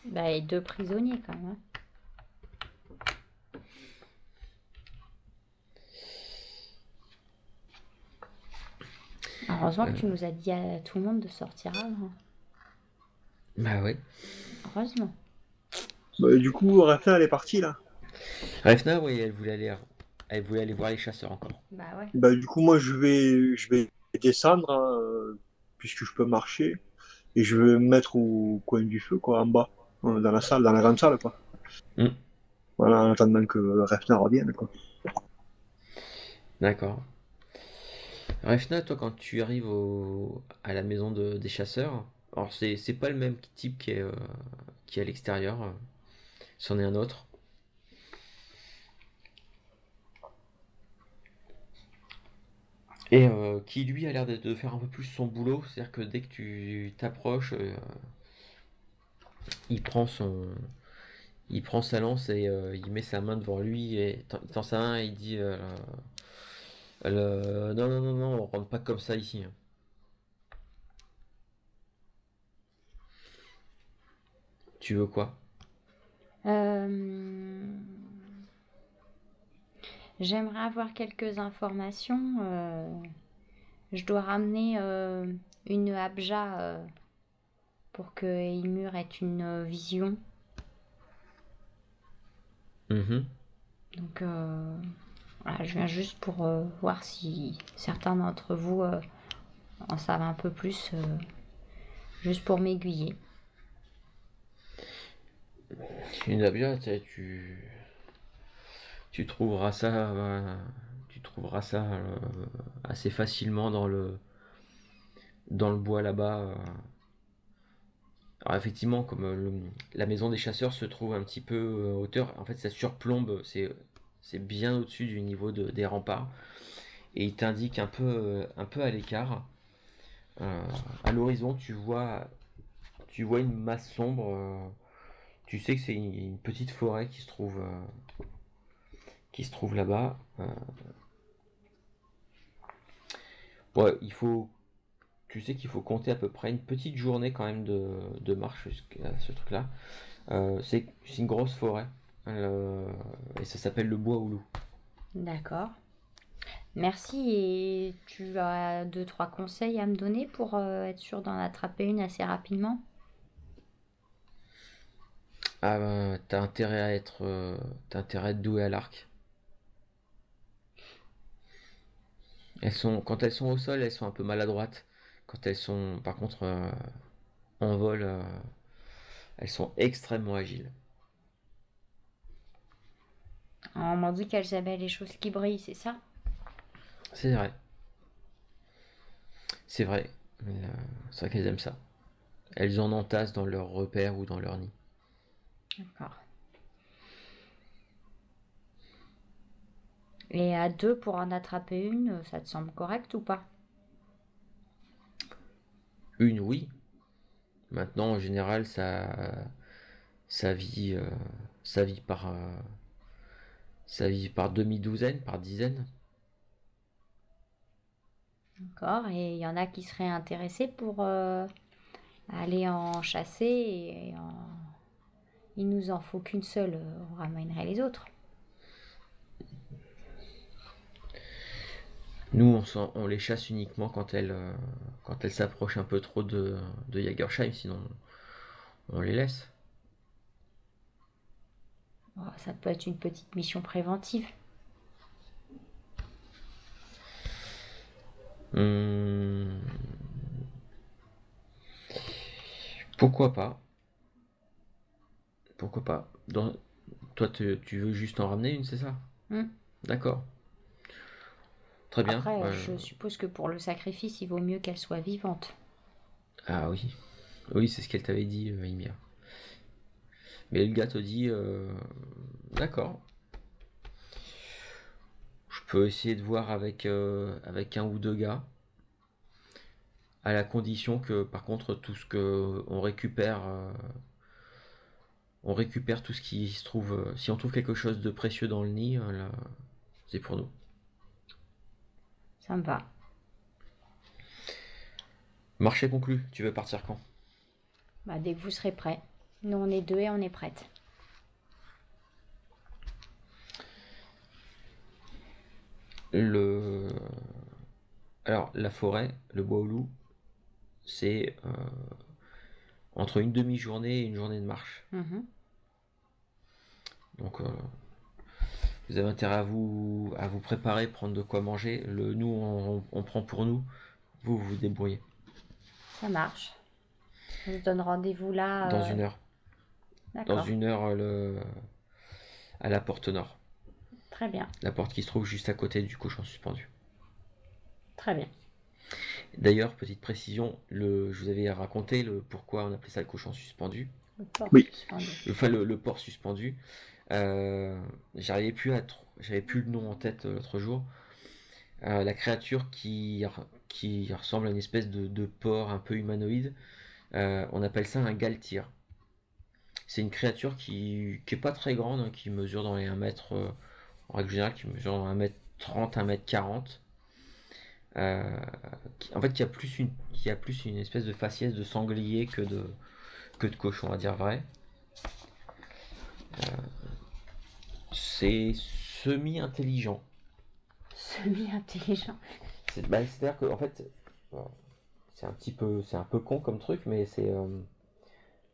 Bah, et deux prisonniers quand même. Heureusement que tu nous as dit à tout le monde de sortir avant. Bah ouais. Heureusement. Bah, du coup, Raphaël, elle est partie, là. Refna, oui, elle voulait aller voir les chasseurs encore. Bah ouais. Bah, du coup, moi, je vais descendre, hein, puisque je peux marcher. Et je vais me mettre au coin du feu, quoi, en bas. Dans la salle, dans la grande salle, quoi. Hmm, Voilà, en attendant que Refna revienne, quoi. d'accord. Refna, toi, quand tu arrives à la maison des chasseurs, alors c'est pas le même type qui est à l'extérieur, c'en est un autre. Et qui lui a l'air de faire un peu plus son boulot, c'est-à-dire que dès que tu t'approches, il prend son, il prend sa lance et il met sa main devant lui et il tend sa main et il dit non, non, non, non, on rentre pas comme ça ici, hein. Tu veux quoi? Euh, J'aimerais avoir quelques informations. Je dois ramener une Abja pour que Eimur ait une vision. Mhm. Donc voilà, je viens juste pour voir si certains d'entre vous en savent un peu plus, juste pour m'aiguiller. Une abia, tu trouveras ça, assez facilement dans le bois là-bas. Alors effectivement, comme la maison des chasseurs se trouve un petit peu hauteur, en fait ça surplombe, c'est bien au-dessus du niveau des remparts. Et il t'indique un peu à l'écart. À l'horizon, tu vois une masse sombre. Tu sais que c'est une petite forêt qui se trouve là-bas. Ouais, tu sais qu'il faut compter à peu près une petite journée quand même de marche jusqu'à ce truc-là. C'est une grosse forêt. Et ça s'appelle le bois Oulou. D'accord. Merci. Et tu as 2-3 conseils à me donner pour être sûr d'en attraper une assez rapidement? Ah ben, t'as intérêt à être doué à l'arc. Quand elles sont au sol, elles sont un peu maladroites. Quand elles sont, par contre, en vol, elles sont extrêmement agiles. On m'a dit qu'elles aimaient les choses qui brillent, c'est ça? C'est vrai, c'est vrai. C'est vrai qu'elles aiment ça. Elles en entassent dans leur repère ou dans leur nid. D'accord. Et à 2 pour en attraper une, ça te semble correct ou pas? Une, oui. Maintenant, en général, ça vit, ça vit par demi-douzaine, par dizaine. D'accord. Et il y en a qui seraient intéressés pour aller en chasser il nous en faut qu'une seule, on ramènerait les autres. Nous, on les chasse uniquement quand elles s'approchent un peu trop de Jagersheim, sinon on les laisse. Oh, ça peut être une petite mission préventive. Hum, pourquoi pas? Pourquoi pas? Toi, tu veux juste en ramener une, c'est ça? Hmm. D'accord. Très bien. Après, je suppose que pour le sacrifice, il vaut mieux qu'elle soit vivante. Ah oui. Oui, c'est ce qu'elle t'avait dit, Ymir. Mais le gars te dit, d'accord. Je peux essayer de voir avec un ou deux gars, à la condition que, par contre, tout ce que on récupère tout ce qui se trouve. Si on trouve quelque chose de précieux dans le nid, là, c'est pour nous. Ça me va. Marché conclu. Tu veux partir quand? Bah, dès que vous serez prêts. Nous, on est 2 et on est prêtes. Le... Alors, la forêt, le bois au loup, c'est entre une demi-journée et une journée de marche. Mhm. Donc, vous avez intérêt à vous préparer, prendre de quoi manger. Nous, on prend pour nous. Vous vous débrouillez. Ça marche. On se donne rendez-vous là. Dans une heure. Dans D'accord. une heure, à la porte nord. Très bien. La porte qui se trouve juste à côté du cochon suspendu. Très bien. D'ailleurs, petite précision, je vous avais raconté pourquoi on appelait ça le cochon suspendu. Le porc Oui. suspendu. Enfin, le porc suspendu. J'avais plus le nom en tête l'autre jour. la créature qui ressemble à une espèce de porc un peu humanoïde. On appelle ça un Galtir. C'est une créature qui est pas très grande, hein, qui mesure dans les 1 mètre, en règle générale, qui mesure dans 1 m 30, 1 m 40. En fait, qui a plus une espèce de faciès de sanglier que de cochon, on va dire vrai. C'est semi-intelligent. Semi-intelligent. C'est-à-dire que en fait, c'est un peu con comme truc, mais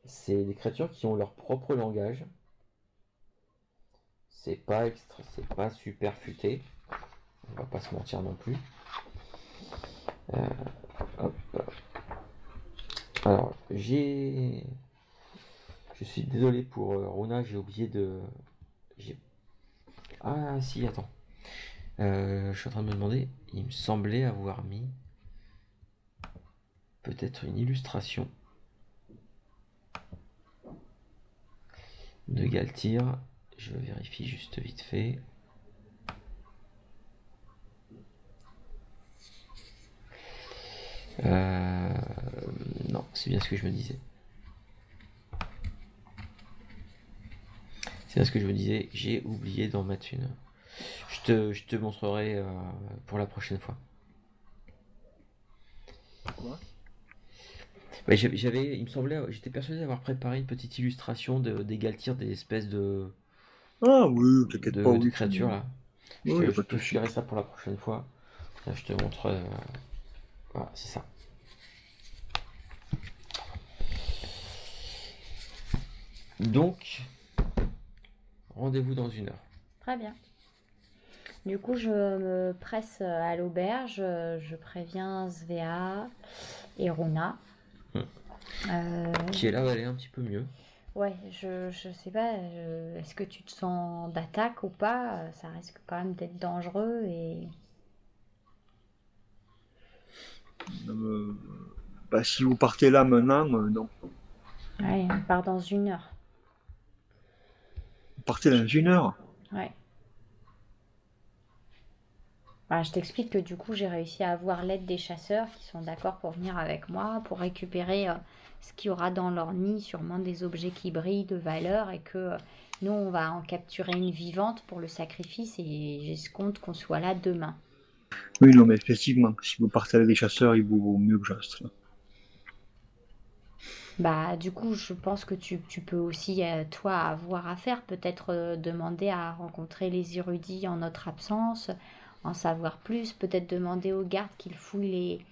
c'est des créatures qui ont leur propre langage. C'est pas super futé. On va pas se mentir non plus. Hop. Alors, je suis désolé pour Rona, j'ai oublié de. Ah si, attends. Je suis en train de me demander, il me semblait avoir mis peut-être une illustration de Galtir. Je vérifie juste vite fait. Non, c'est bien ce que je me disais. C'est bien ce que je me disais, j'ai oublié d'en mettre une. Je te montrerai pour la prochaine fois. Quoi? Ouais, il me semblait, j'étais persuadé d'avoir préparé une petite illustration des Galtirs, des espèces Ah oui, t'inquiète pas, de oui. créatures là. Oui, y a Je pas de te souci. filerai ça pour la prochaine fois. Là, je te montre. Voilà, c'est ça. Donc, rendez-vous dans 1 heure. Très bien. Du coup, je me presse à l'auberge, je préviens Svea et Runa. Qui est là, va aller un petit peu mieux. Ouais, je sais pas, est-ce que tu te sens d'attaque ou pas? Ça risque quand même d'être dangereux et... Bah, si vous partez là maintenant, non. Ouais, on part dans 1 heure. Vous partez dans 1 heure. Ouais. Bah, je t'explique que du coup, j'ai réussi à avoir l'aide des chasseurs qui sont d'accord pour venir avec moi, pour récupérer ce qu'il y aura dans leur nid, sûrement des objets qui brillent de valeur, et que nous, on va en capturer une vivante pour le sacrifice, et j'escompte qu'on soit là demain. Oui, non, mais effectivement, si vous partez avec des chasseurs, il vaut mieux que je reste là. Bah, du coup, je pense que tu peux aussi, toi, avoir affaire, peut-être demander à rencontrer les érudits en notre absence, en savoir plus, peut-être demander aux gardes qu'ils fouillent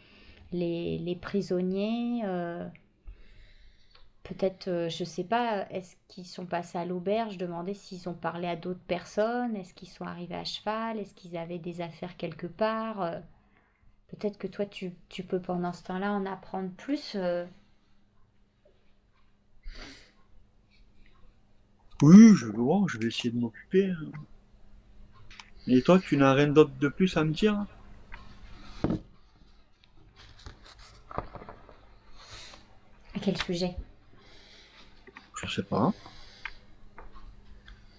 les prisonniers, peut-être, je sais pas, est-ce qu'ils sont passés à l'auberge, demander s'ils ont parlé à d'autres personnes, est-ce qu'ils sont arrivés à cheval, est-ce qu'ils avaient des affaires quelque part, peut-être que toi, tu peux pendant ce temps-là en apprendre plus. Oui, je vais essayer de m'occuper. Et toi, tu n'as rien d'autre de plus à me dire? À quel sujet? Je sais pas.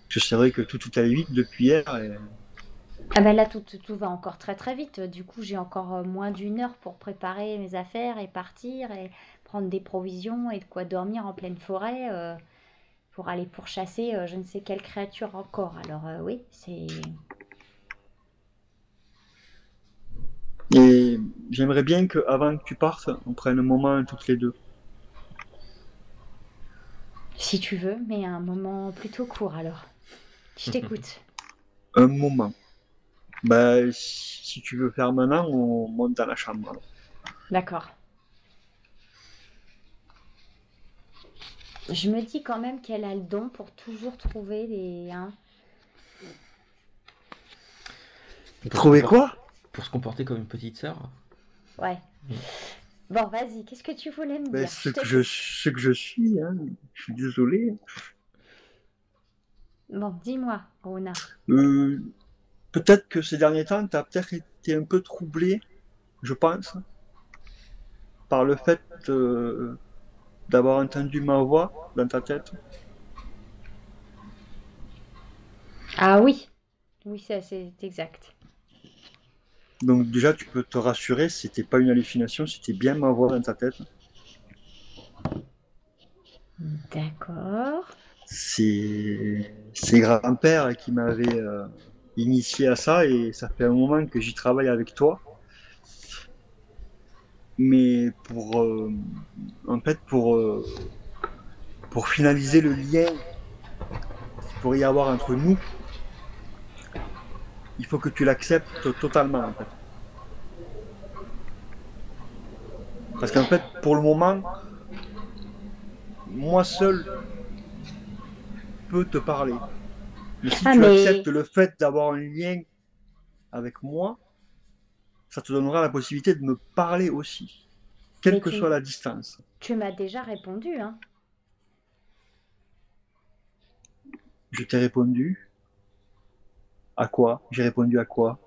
Je sais que tout allait vite depuis hier. Ah ben là, tout va encore très très vite. Du coup, j'ai encore moins d'1 heure pour préparer mes affaires et partir et prendre des provisions et de quoi dormir en pleine forêt pour aller pourchasser je ne sais quelle créature encore. Alors oui, c'est... Et j'aimerais bien qu'avant que tu partes, on prenne un moment toutes les deux. Si tu veux, mais un moment plutôt court alors. Je t'écoute. Un moment. Bah, si tu veux faire maintenant, on monte dans la chambre. Alors. D'accord. Je me dis quand même qu'elle a le don pour toujours trouver des... Hein. Trouver quoi? Pour se comporter comme une petite sœur. Ouais. Bon, vas-y, qu'est-ce que tu voulais me dire? Ce que je suis, hein. Je suis désolé. Bon, dis-moi, Rona. Peut-être que ces derniers temps, tu as peut-être été un peu troublé, je pense, par le fait d'avoir entendu ma voix dans ta tête. Ah oui, oui, ça c'est exact. Donc déjà, tu peux te rassurer, c'était pas une hallucination, c'était bien ma voix dans ta tête. D'accord. C'est grand-père qui m'avait initié à ça et ça fait un moment que j'y travaille avec toi. Mais en fait, pour finaliser le lien qu'il pourrait y avoir entre nous, il faut que tu l'acceptes totalement, en fait. Parce qu'en fait, pour le moment, moi seul peux te parler. Mais si Ah, tu mais, acceptes le fait d'avoir un lien avec moi, ça te donnera la possibilité de me parler aussi, quelle mais que soit la distance. tu m'as déjà répondu, hein. Je t'ai répondu à quoi? J'ai répondu à quoi?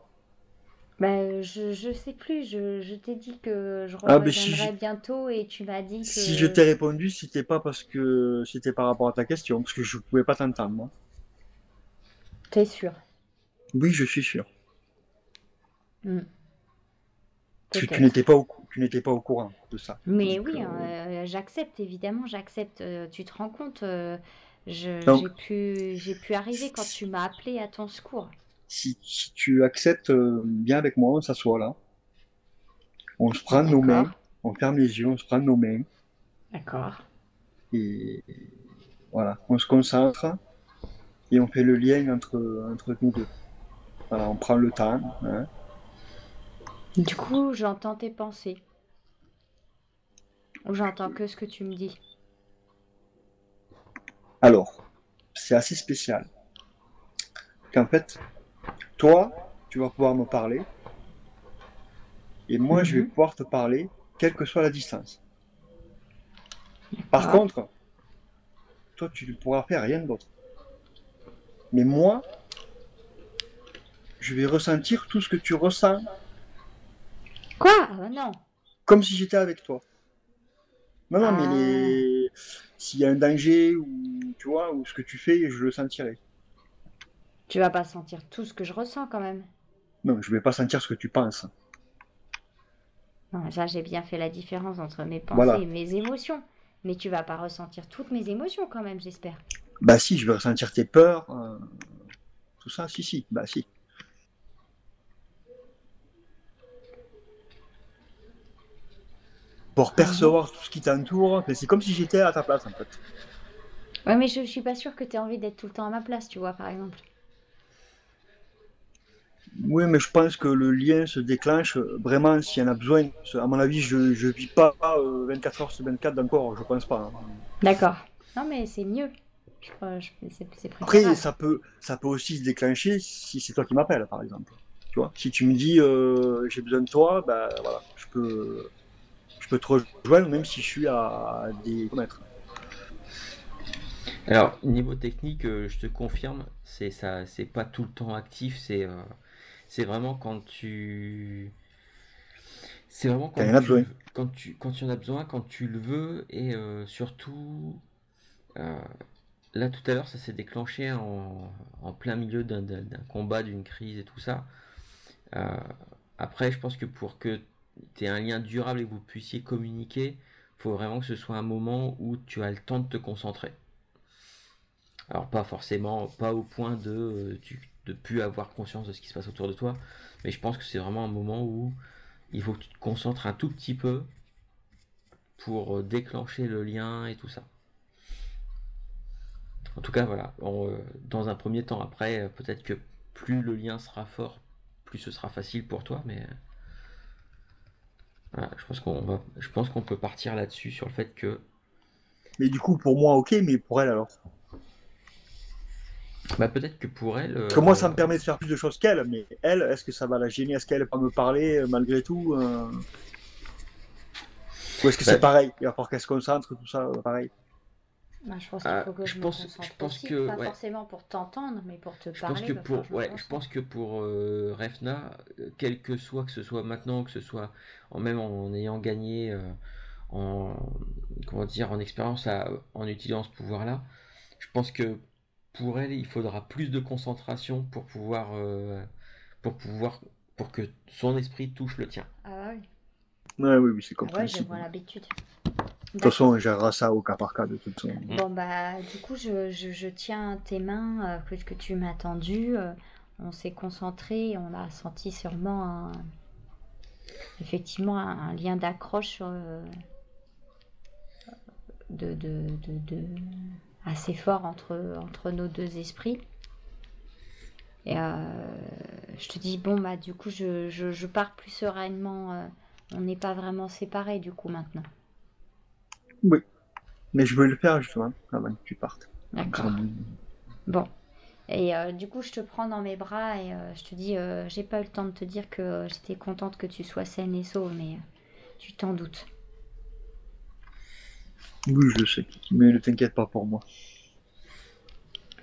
Bah, je sais plus, je t'ai dit que je Ah ben reviendrai bientôt et tu m'as dit si je que t'ai répondu, c'était pas parce que c'était par rapport à ta question, parce que je pouvais pas t'entendre, moi. t'es sûr. Oui, je suis sûr. Hmm, Parce que peut-être. tu n'étais pas au courant de ça. Mais Donc, oui, hein, j'accepte, évidemment, j'accepte. Tu te rends compte, donc j'ai pu arriver quand tu m'as appelé à ton secours. si tu acceptes bien avec moi, on s'assoit là, on se prend nos mains, D'accord, on ferme les yeux, on se prend nos mains, d'accord. et voilà, on se concentre et on fait le lien entre nous deux. Voilà, on prend le temps, hein. Du coup, j'entends tes pensées. Ou j'entends que ce que tu me dis. Alors, c'est assez spécial. Qu'en fait, toi, tu vas pouvoir me parler, et moi, je vais Mhm, pouvoir te parler, quelle que soit la distance. Par d'accord. contre, toi, tu ne pourras faire rien d'autre. Mais moi, je vais ressentir tout ce que tu ressens, Quoi? Ah, non. comme si j'étais avec toi. Non, non, mais Ah, s'il y a un danger, ou tu vois, ou ce que tu fais, je le sentirai. tu vas pas sentir tout ce que je ressens quand même. Non, je ne vais pas sentir ce que tu penses. Non, ça, j'ai bien fait la différence entre mes pensées et Voilà. mes émotions. Mais tu vas pas ressentir toutes mes émotions quand même, j'espère. Bah si, je vais ressentir tes peurs, tout ça, si, si, bah si. Pour Ah bon? percevoir tout ce qui t'entoure, c'est comme si j'étais à ta place, en fait. Ouais, mais je suis pas sûre que tu aies envie d'être tout le temps à ma place, tu vois, par exemple. Oui, mais je pense que le lien se déclenche vraiment s'il y en a besoin. À mon avis, je ne vis pas 24 heures sur 24 encore, je pense pas, hein. D'accord. Non, mais c'est mieux. C'est Après, préférable. ça peut aussi se déclencher si c'est toi qui m'appelles, par exemple. Tu vois, si tu me dis j'ai besoin de toi, bah voilà, je peux te rejoindre même si je suis à des kilomètres. Alors, niveau technique, je te confirme, c'est ça, c'est pas tout le temps actif, c'est vraiment c'est vraiment Quand il y en a besoin. quand tu en as besoin, quand tu le veux, et surtout, euh, là tout à l'heure, ça s'est déclenché en plein milieu d'un combat, d'une crise et tout ça. Euh, Après, je pense que pour que tu aies un lien durable et que vous puissiez communiquer, il faut vraiment que ce soit un moment où tu as le temps de te concentrer. Alors pas forcément, pas au point de plus avoir conscience de ce qui se passe autour de toi, mais je pense que c'est vraiment un moment où il faut que tu te concentres un tout petit peu pour déclencher le lien et tout ça. En tout cas, voilà, dans un premier temps, après, peut-être que plus le lien sera fort, plus ce sera facile pour toi, mais voilà, je pense qu'on peut partir là-dessus sur le fait que, Mais du coup, pour moi, ok, mais pour elle alors. bah, peut-être que pour elle, Parce que moi, ça me permet de faire plus de choses qu'elle, mais elle, est-ce que ça va la gêner? Est-ce qu'elle va me parler malgré tout ou est-ce que c'est bah, pareil? Il va falloir qu'elle se concentre, tout ça, pareil. Bah, je pense qu'il faut que je me je concentre pense aussi. que, Pas ouais, forcément pour t'entendre, mais pour te je pense parler, que il va falloir que je me je concentre. pense que pour Refna, quel que ce soit maintenant, que ce soit même en ayant gagné en, comment dire, en expérience en utilisant ce pouvoir-là, je pense que pour elle, il faudra plus de concentration pour pouvoir pour que son esprit touche le tien. Ah oui. Ouais, oui, c'est Ah ouais, j'ai compréhensible. vraiment l'habitude. De toute façon, on gérera ça au cas par cas de toute façon. Bon, bah, du coup, je tiens tes mains, puisque tu m'as tendu. On s'est concentré, on a senti sûrement effectivement un lien d'accroche assez fort entre nos deux esprits. Et je te dis, bon, bah, du coup, je pars plus sereinement. On n'est pas vraiment séparés, du coup, maintenant. Oui, mais je veux le faire justement avant que tu partes. D'accord. Bon. Et du coup, je te prends dans mes bras et je te dis, j'ai pas eu le temps de te dire que j'étais contente que tu sois saine et sauve, mais tu t'en doutes. Oui, je sais, mais ne t'inquiète pas pour moi.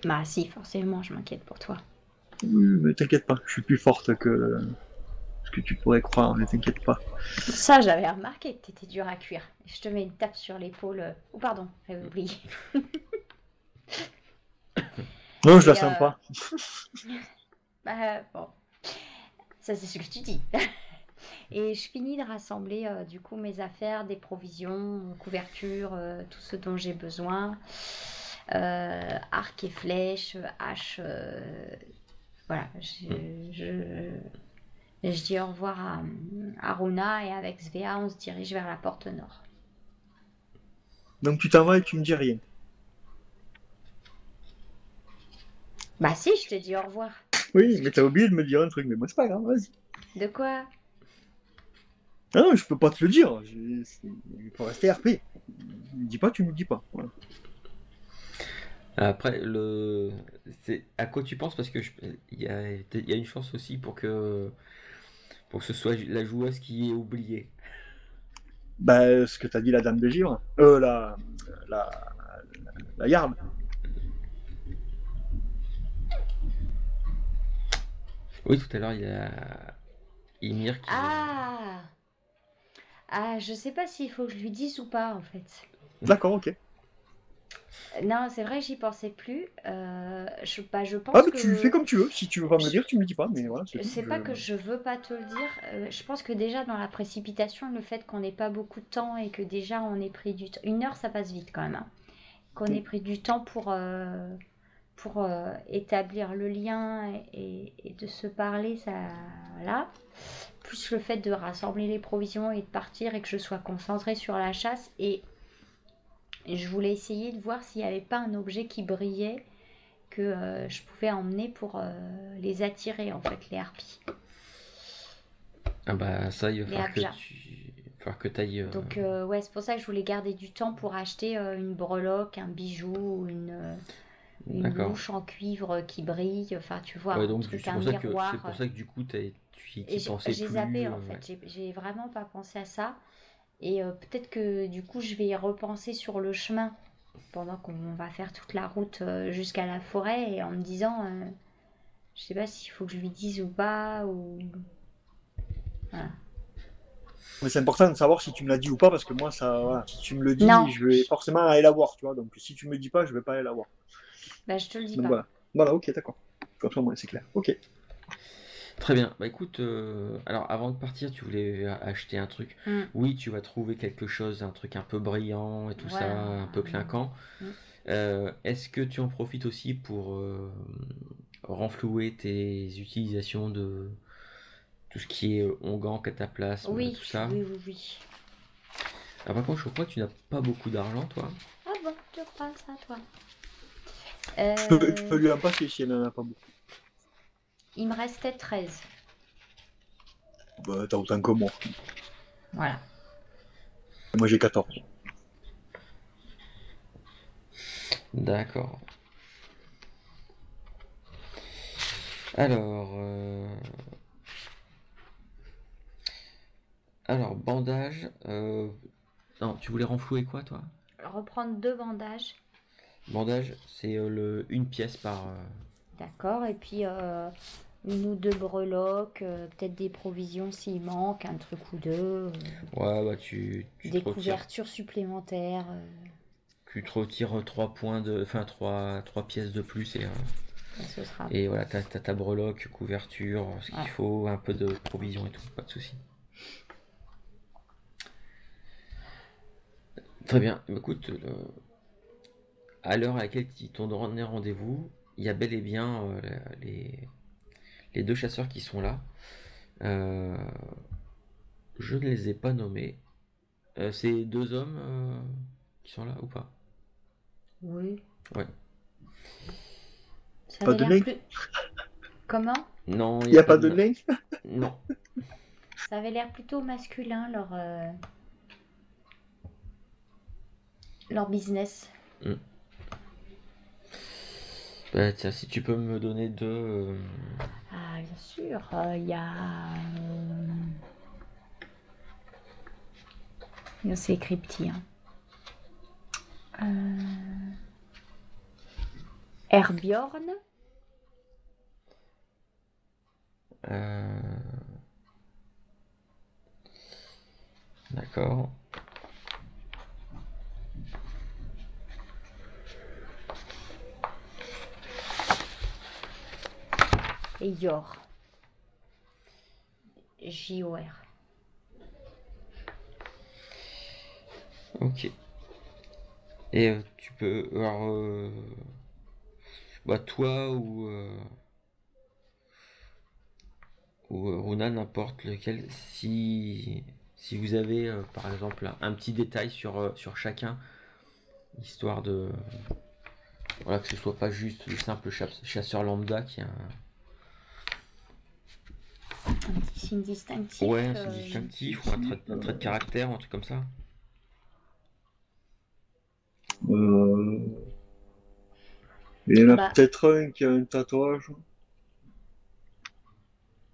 Bah si, forcément, je m'inquiète pour toi. Oui, mais t'inquiète pas, je suis plus forte que ce que tu pourrais croire, ne t'inquiète pas. Ça, j'avais remarqué que t'étais dur à cuire. Je te mets une tape sur l'épaule. Oh pardon, j'avais oublié. Non, je la sens pas. Bah bon, ça c'est ce que tu dis. Et je finis de rassembler du coup mes affaires, des provisions, couvertures, tout ce dont j'ai besoin. Arc et flèche, hache. Voilà, je dis au revoir à Runa et avec Svea, on se dirige vers la porte nord. Donc tu t'en vas et tu me dis rien. Bah si, je te dis au revoir. Oui, mais t'as oublié de me dire un truc, mais moi c'est pas grave, vas-y. De quoi? Ah non, je peux pas te le dire, il faut rester RP. Tu me dis pas, tu me dis pas. Voilà. Après, c'est à quoi tu penses, parce que il y a une chance aussi pour que ce soit la joueuse qui est oubliée. Bah, ce que t'as dit la dame de givre. La Yarde. Oui, tout à l'heure, il y a Ymir qui... Ah, je sais pas s'il faut que je lui dise ou pas en fait. D'accord, ok. Non, c'est vrai, j'y pensais plus. Je pense Ah, mais que... tu fais comme tu veux. Si tu veux pas me le dire, tu me le dis pas. Mais voilà, c'est tout. C'est pas que je veux pas te le dire. Je pense que déjà dans la précipitation, le fait qu'on n'ait pas beaucoup de temps et que déjà on ait pris du temps. 1 heure, ça passe vite quand même. Hein. Qu'on ait pris du temps pour établir le lien et de se parler, ça. Voilà. Plus le fait de rassembler les provisions et de partir et que je sois concentrée sur la chasse. Et je voulais essayer de voir s'il n'y avait pas un objet qui brillait que je pouvais emmener pour les attirer, en fait, les harpies. Ah bah ça, il va falloir que tu ailles... Donc ouais, c'est pour ça que je voulais garder du temps pour acheter une breloque, un bijou, une mouche en cuivre qui brille, enfin tu vois, ouais, donc, un truc, c'est un pour ça miroir. C'est pour ça que du coup, tu pensais J'ai plus... zappé en fait, j'ai vraiment pas pensé à ça. Et peut-être que du coup, je vais y repenser sur le chemin pendant qu'on va faire toute la route jusqu'à la forêt et en me disant, je sais pas s'il faut que je lui dise ou pas, ou... Voilà. Mais c'est important de savoir si tu me l'as dit ou pas, parce que moi, ça, voilà, si tu me le dis, Non. je vais forcément aller la voir, tu vois. Donc si tu me le dis pas, je vais pas aller la voir. Bah, je te le dis Donc, pas. Voilà, ok, d'accord. Comme ça, moi, c'est clair. Ok. Très bien. Bah écoute, alors avant de partir, tu voulais acheter un truc. Oui, tu vas trouver quelque chose, un truc un peu brillant et tout ça, un peu clinquant. Est-ce que tu en profites aussi pour renflouer tes utilisations de tout ce qui est onguent, cataplasme, tout ça? Oui. Alors par contre, je crois que tu n'as pas beaucoup d'argent, toi. Ah bon, tu crois ça, toi? Je peux lui en passer si elle n'en a pas beaucoup. Il me restait 13. Bah, t'as autant que moi. Voilà. Moi, j'ai 14. D'accord. Alors, bandage. Non, tu voulais renflouer quoi, toi? Reprendre 2 bandages. Bandage, c'est une pièce par... D'accord, et puis 1 ou 2 breloques, peut-être des provisions s'il manque, un truc ou deux. Ouais, bah des couvertures supplémentaires. Tu te retires 3 points de... Enfin, 3 pièces de plus et... Ce sera. Et voilà, t'as ta breloque, couverture, ce qu'il faut, un peu de provision et tout, pas de souci. Très bien. Écoute, à l'heure à laquelle ils t'ont donné rendez-vous, il y a bel et bien les deux chasseurs qui sont là. Je ne les ai pas nommés. C'est deux hommes qui sont là ou pas? Oui. Ouais. Ça Pas avait de l'air nain? plus. Comment? Non, Il n'y a pas de nain. nain? Non. Ça avait l'air plutôt masculin leur business. Bah, tiens, si tu peux me donner deux. Ah, bien sûr, il y a. C'est écrit petit. Herbjorn. D'accord. Et Yor. J-O-R. Ok. Et tu peux. Alors. Bah, toi ou Runa, n'importe lequel, si vous avez par exemple un petit détail sur chacun, histoire de. Voilà, que ce soit pas juste le simple chasseur lambda qui a un. Un petit signe distinctif. Ouais, un signe distinctif ou un trait de caractère, un truc comme ça. Il y en a Bah. peut-être un qui a un tatouage.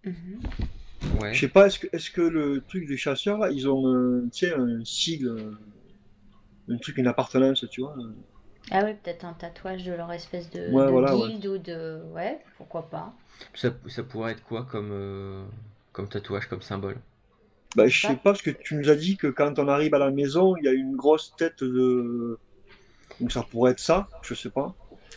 Ouais. Je sais pas, est-ce que le truc des chasseurs, là, ils ont tu sais, un sigle, un truc, une appartenance, tu vois. Ah oui, peut-être un tatouage de leur espèce de Ouais, voilà, ouais. guilde ou de. Ouais, pourquoi pas. Ça pourrait être quoi comme tatouage, comme symbole? Bah, je sais pas, parce que tu nous as dit que quand on arrive à la maison, il y a une grosse tête de. Donc ça pourrait être ça, je sais pas.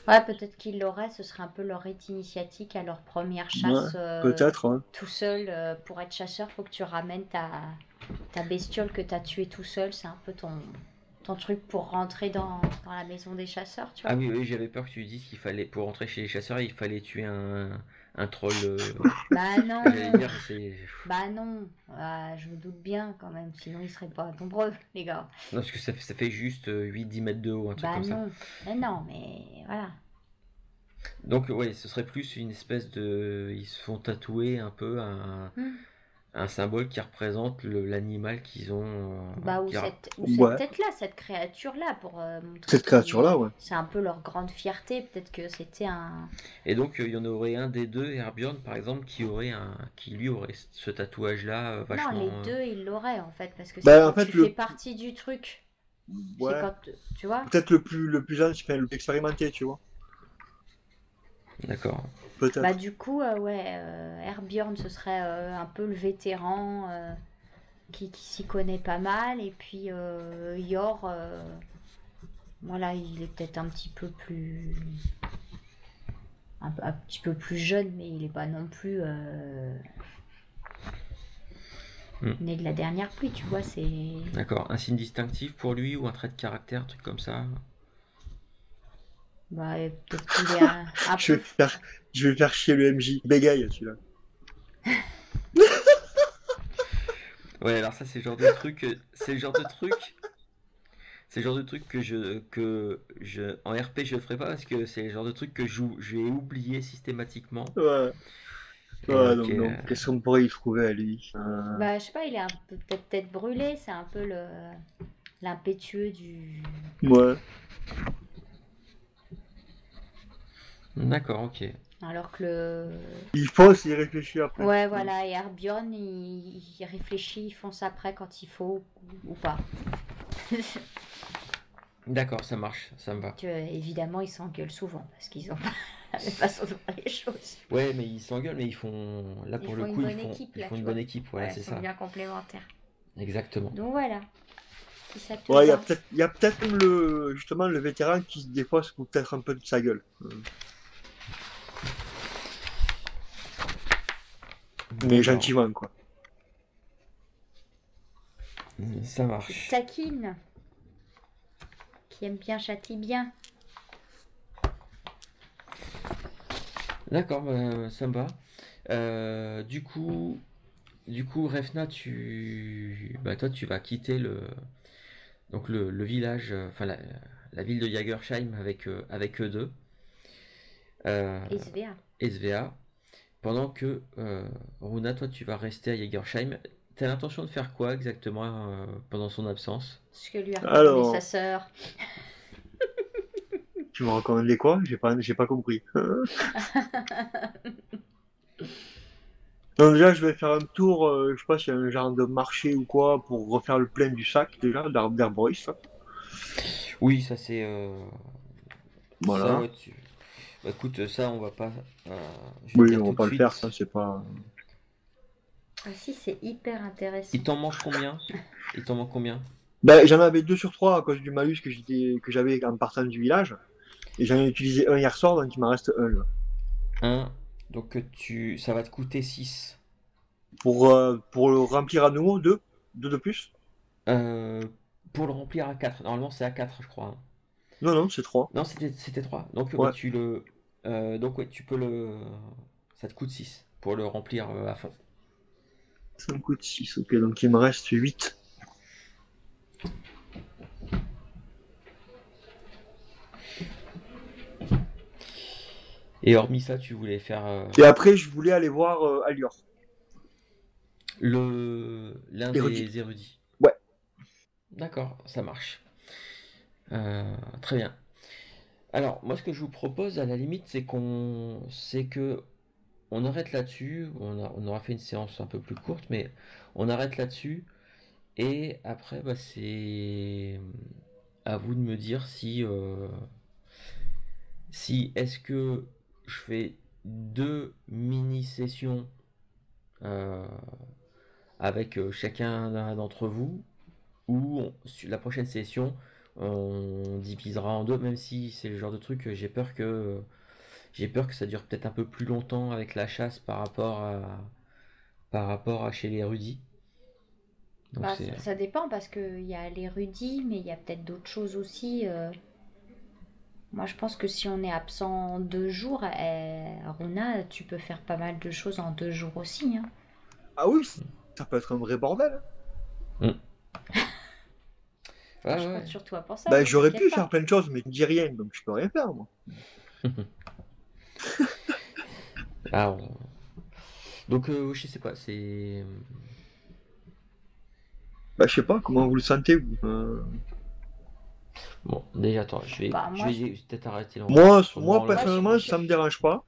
Ouais, peut-être qu'ils l'auraient, ce serait un peu leur rite initiatique à leur première chasse. Ouais, peut-être, ouais. Tout seul, pour être chasseur, faut que tu ramènes ta bestiole que tu as tuée tout seul. C'est un peu ton truc pour rentrer dans la maison des chasseurs, tu vois. Ah oui, oui, j'avais peur que tu dises qu'il fallait, pour rentrer chez les chasseurs, il fallait tuer un troll. Bah non, J'allais dire, c'est. bah non, je me doute bien quand même, sinon ils seraient pas nombreux, les gars. Non, parce que ça fait juste 8-10 mètres de haut, un truc Bah comme ça. non, mais non, mais voilà. Donc, ouais, ce serait plus une espèce de. Ils se font tatouer un peu un symbole qui représente l'animal qu'ils ont. Bah, ou qui ra- cette Ouais. tête-là, cette créature-là, pour montrer Cette créature-là, ouais. c'est un peu leur grande fierté. Peut-être que c'était un. Et donc, il y en aurait un des deux, Herbjorn par exemple, qui lui aurait ce tatouage-là vachement. Non, les deux, ils l'auraient en fait, parce que c'est Bah, quand en fait, tu fais partie du truc. C'est Ouais. quand, tu vois. Peut-être le plus ancien, enfin, le plus expérimenté, tu vois. D'accord. Peut-être. Bah, du coup, ouais, Herbjorn, ce serait un peu le vétéran qui s'y connaît pas mal. Et puis Yor, voilà, il est peut-être un petit peu plus. Un petit peu plus jeune, mais il est pas non plus né de la dernière pluie, tu vois, c'est. D'accord. Un signe distinctif pour lui ou un trait de caractère, un truc comme ça? Bah, peut-être qu'il est un peu. Je vais faire chier le MJ. Bégaye, celui-là. Ouais, alors ça, c'est le genre de truc. C'est le genre de truc. C'est le genre de truc en RP je le ferai pas parce que c'est le genre de truc que j'ai oublié systématiquement. Ouais. Et Ouais, donc, non. Qu'est-ce qu'on pourrait y trouver à lui? Bah, je sais pas, il est un peu peut-être brûlé, c'est un peu l'impétueux du. Ouais. D'accord, ok. Alors que le. Il faut s'y réfléchir après. Ouais, voilà, et Herbjorn, il réfléchit, il fonce après quand il faut ou pas. D'accord, ça marche, ça me va. Évidemment, ils s'engueulent souvent parce qu'ils ont pas la même façon de voir les choses. Ouais, mais ils s'engueulent, mais ils font. Là, Ils pour font le une coup, bonne ils font, équipe, ils là, font tu une vois. bonne équipe, voilà, Ouais, c'est ils sont ça. bien complémentaires. Exactement. Donc voilà. Si ça te Ouais, va. il y a peut-être justement le vétéran qui des fois se fout peut-être un peu de sa gueule. Mais D'accord. gentiment, quoi. Ça marche. Taquine. Qui aime bien châtie bien. D'accord, bah, ça me va. Du coup, Refna, toi, tu vas quitter le village, enfin la ville de Jagersheim avec eux deux, Et SVA. SVA, pendant que Runa, toi, tu vas rester à Jagersheim. T'as l'intention de faire quoi exactement pendant son absence? Ce que lui a recommandé Alors, sa sœur. tu me recommandais quoi? J'ai pas compris. Donc déjà, je vais faire un tour, je sais pas s'il y a un genre de marché ou quoi, pour refaire le plein du sac, déjà, d'Herboris. Oui, ça c'est... ça, Voilà. ouais, bah, écoute, ça, on va pas... je vais te Oui, dire on tout va de pas le faire, suite. ça, c'est pas... Ah si, c'est hyper intéressant. Il t'en manque combien? Il t'en manque combien? Ben, j'en avais 2 sur 3 à cause du malus que j'avais en partant du village. Et j'en ai utilisé un hier soir, donc il m'en reste un, là. Un. Donc ça va te coûter 6. Pour le remplir à nouveau, 2. 2 de plus. Euh, pour le remplir à 4. Normalement, c'est à 4, je crois, hein. Non, non, c'est 3. Non, c'était 3. Donc, bah, Ouais. tu le. Donc, ouais, tu peux le. Ça te coûte 6 pour le remplir à fond. Ça me coûte 6, ok, donc il me reste 8. Et hormis ça, tu voulais faire Et après, je voulais aller voir Alior. l'un Érudit. des érudits. Ouais. D'accord, ça marche. Très bien. Alors, moi, ce que je vous propose, à la limite, c'est que on arrête là-dessus. On aura fait une séance un peu plus courte, mais on arrête là-dessus. Et après, bah, c'est à vous de me dire si est-ce que je fais 2 mini-sessions euh, avec chacun d'entre vous, ou sur la prochaine session, on divisera en deux, même si c'est le genre de truc, j'ai peur que ça dure peut-être un peu plus longtemps avec la chasse par rapport à chez les érudits. Donc Bah, c'est... ça dépend parce qu'il y a l'érudit, mais il y a peut-être d'autres choses aussi. Moi, je pense que si on est absent 2 jours, Runa, tu peux faire pas mal de choses en 2 jours aussi, hein. Ah oui, ça peut être un vrai bordel. Mm. Moi, Ouais, je ouais. compte sur toi pour ça. Bah, hein, j'aurais t'inquiète pu pas. faire plein de choses, mais tu dis rien, donc je peux rien faire, moi. Ah, donc, je sais pas, c'est... Bah, je sais pas, comment vous le sentez, vous Bon, déjà, attends, je vais, Bah, je moi, vais peut-être arrêter Moi, l'enregistrement là. personnellement, je- ça me dérange pas.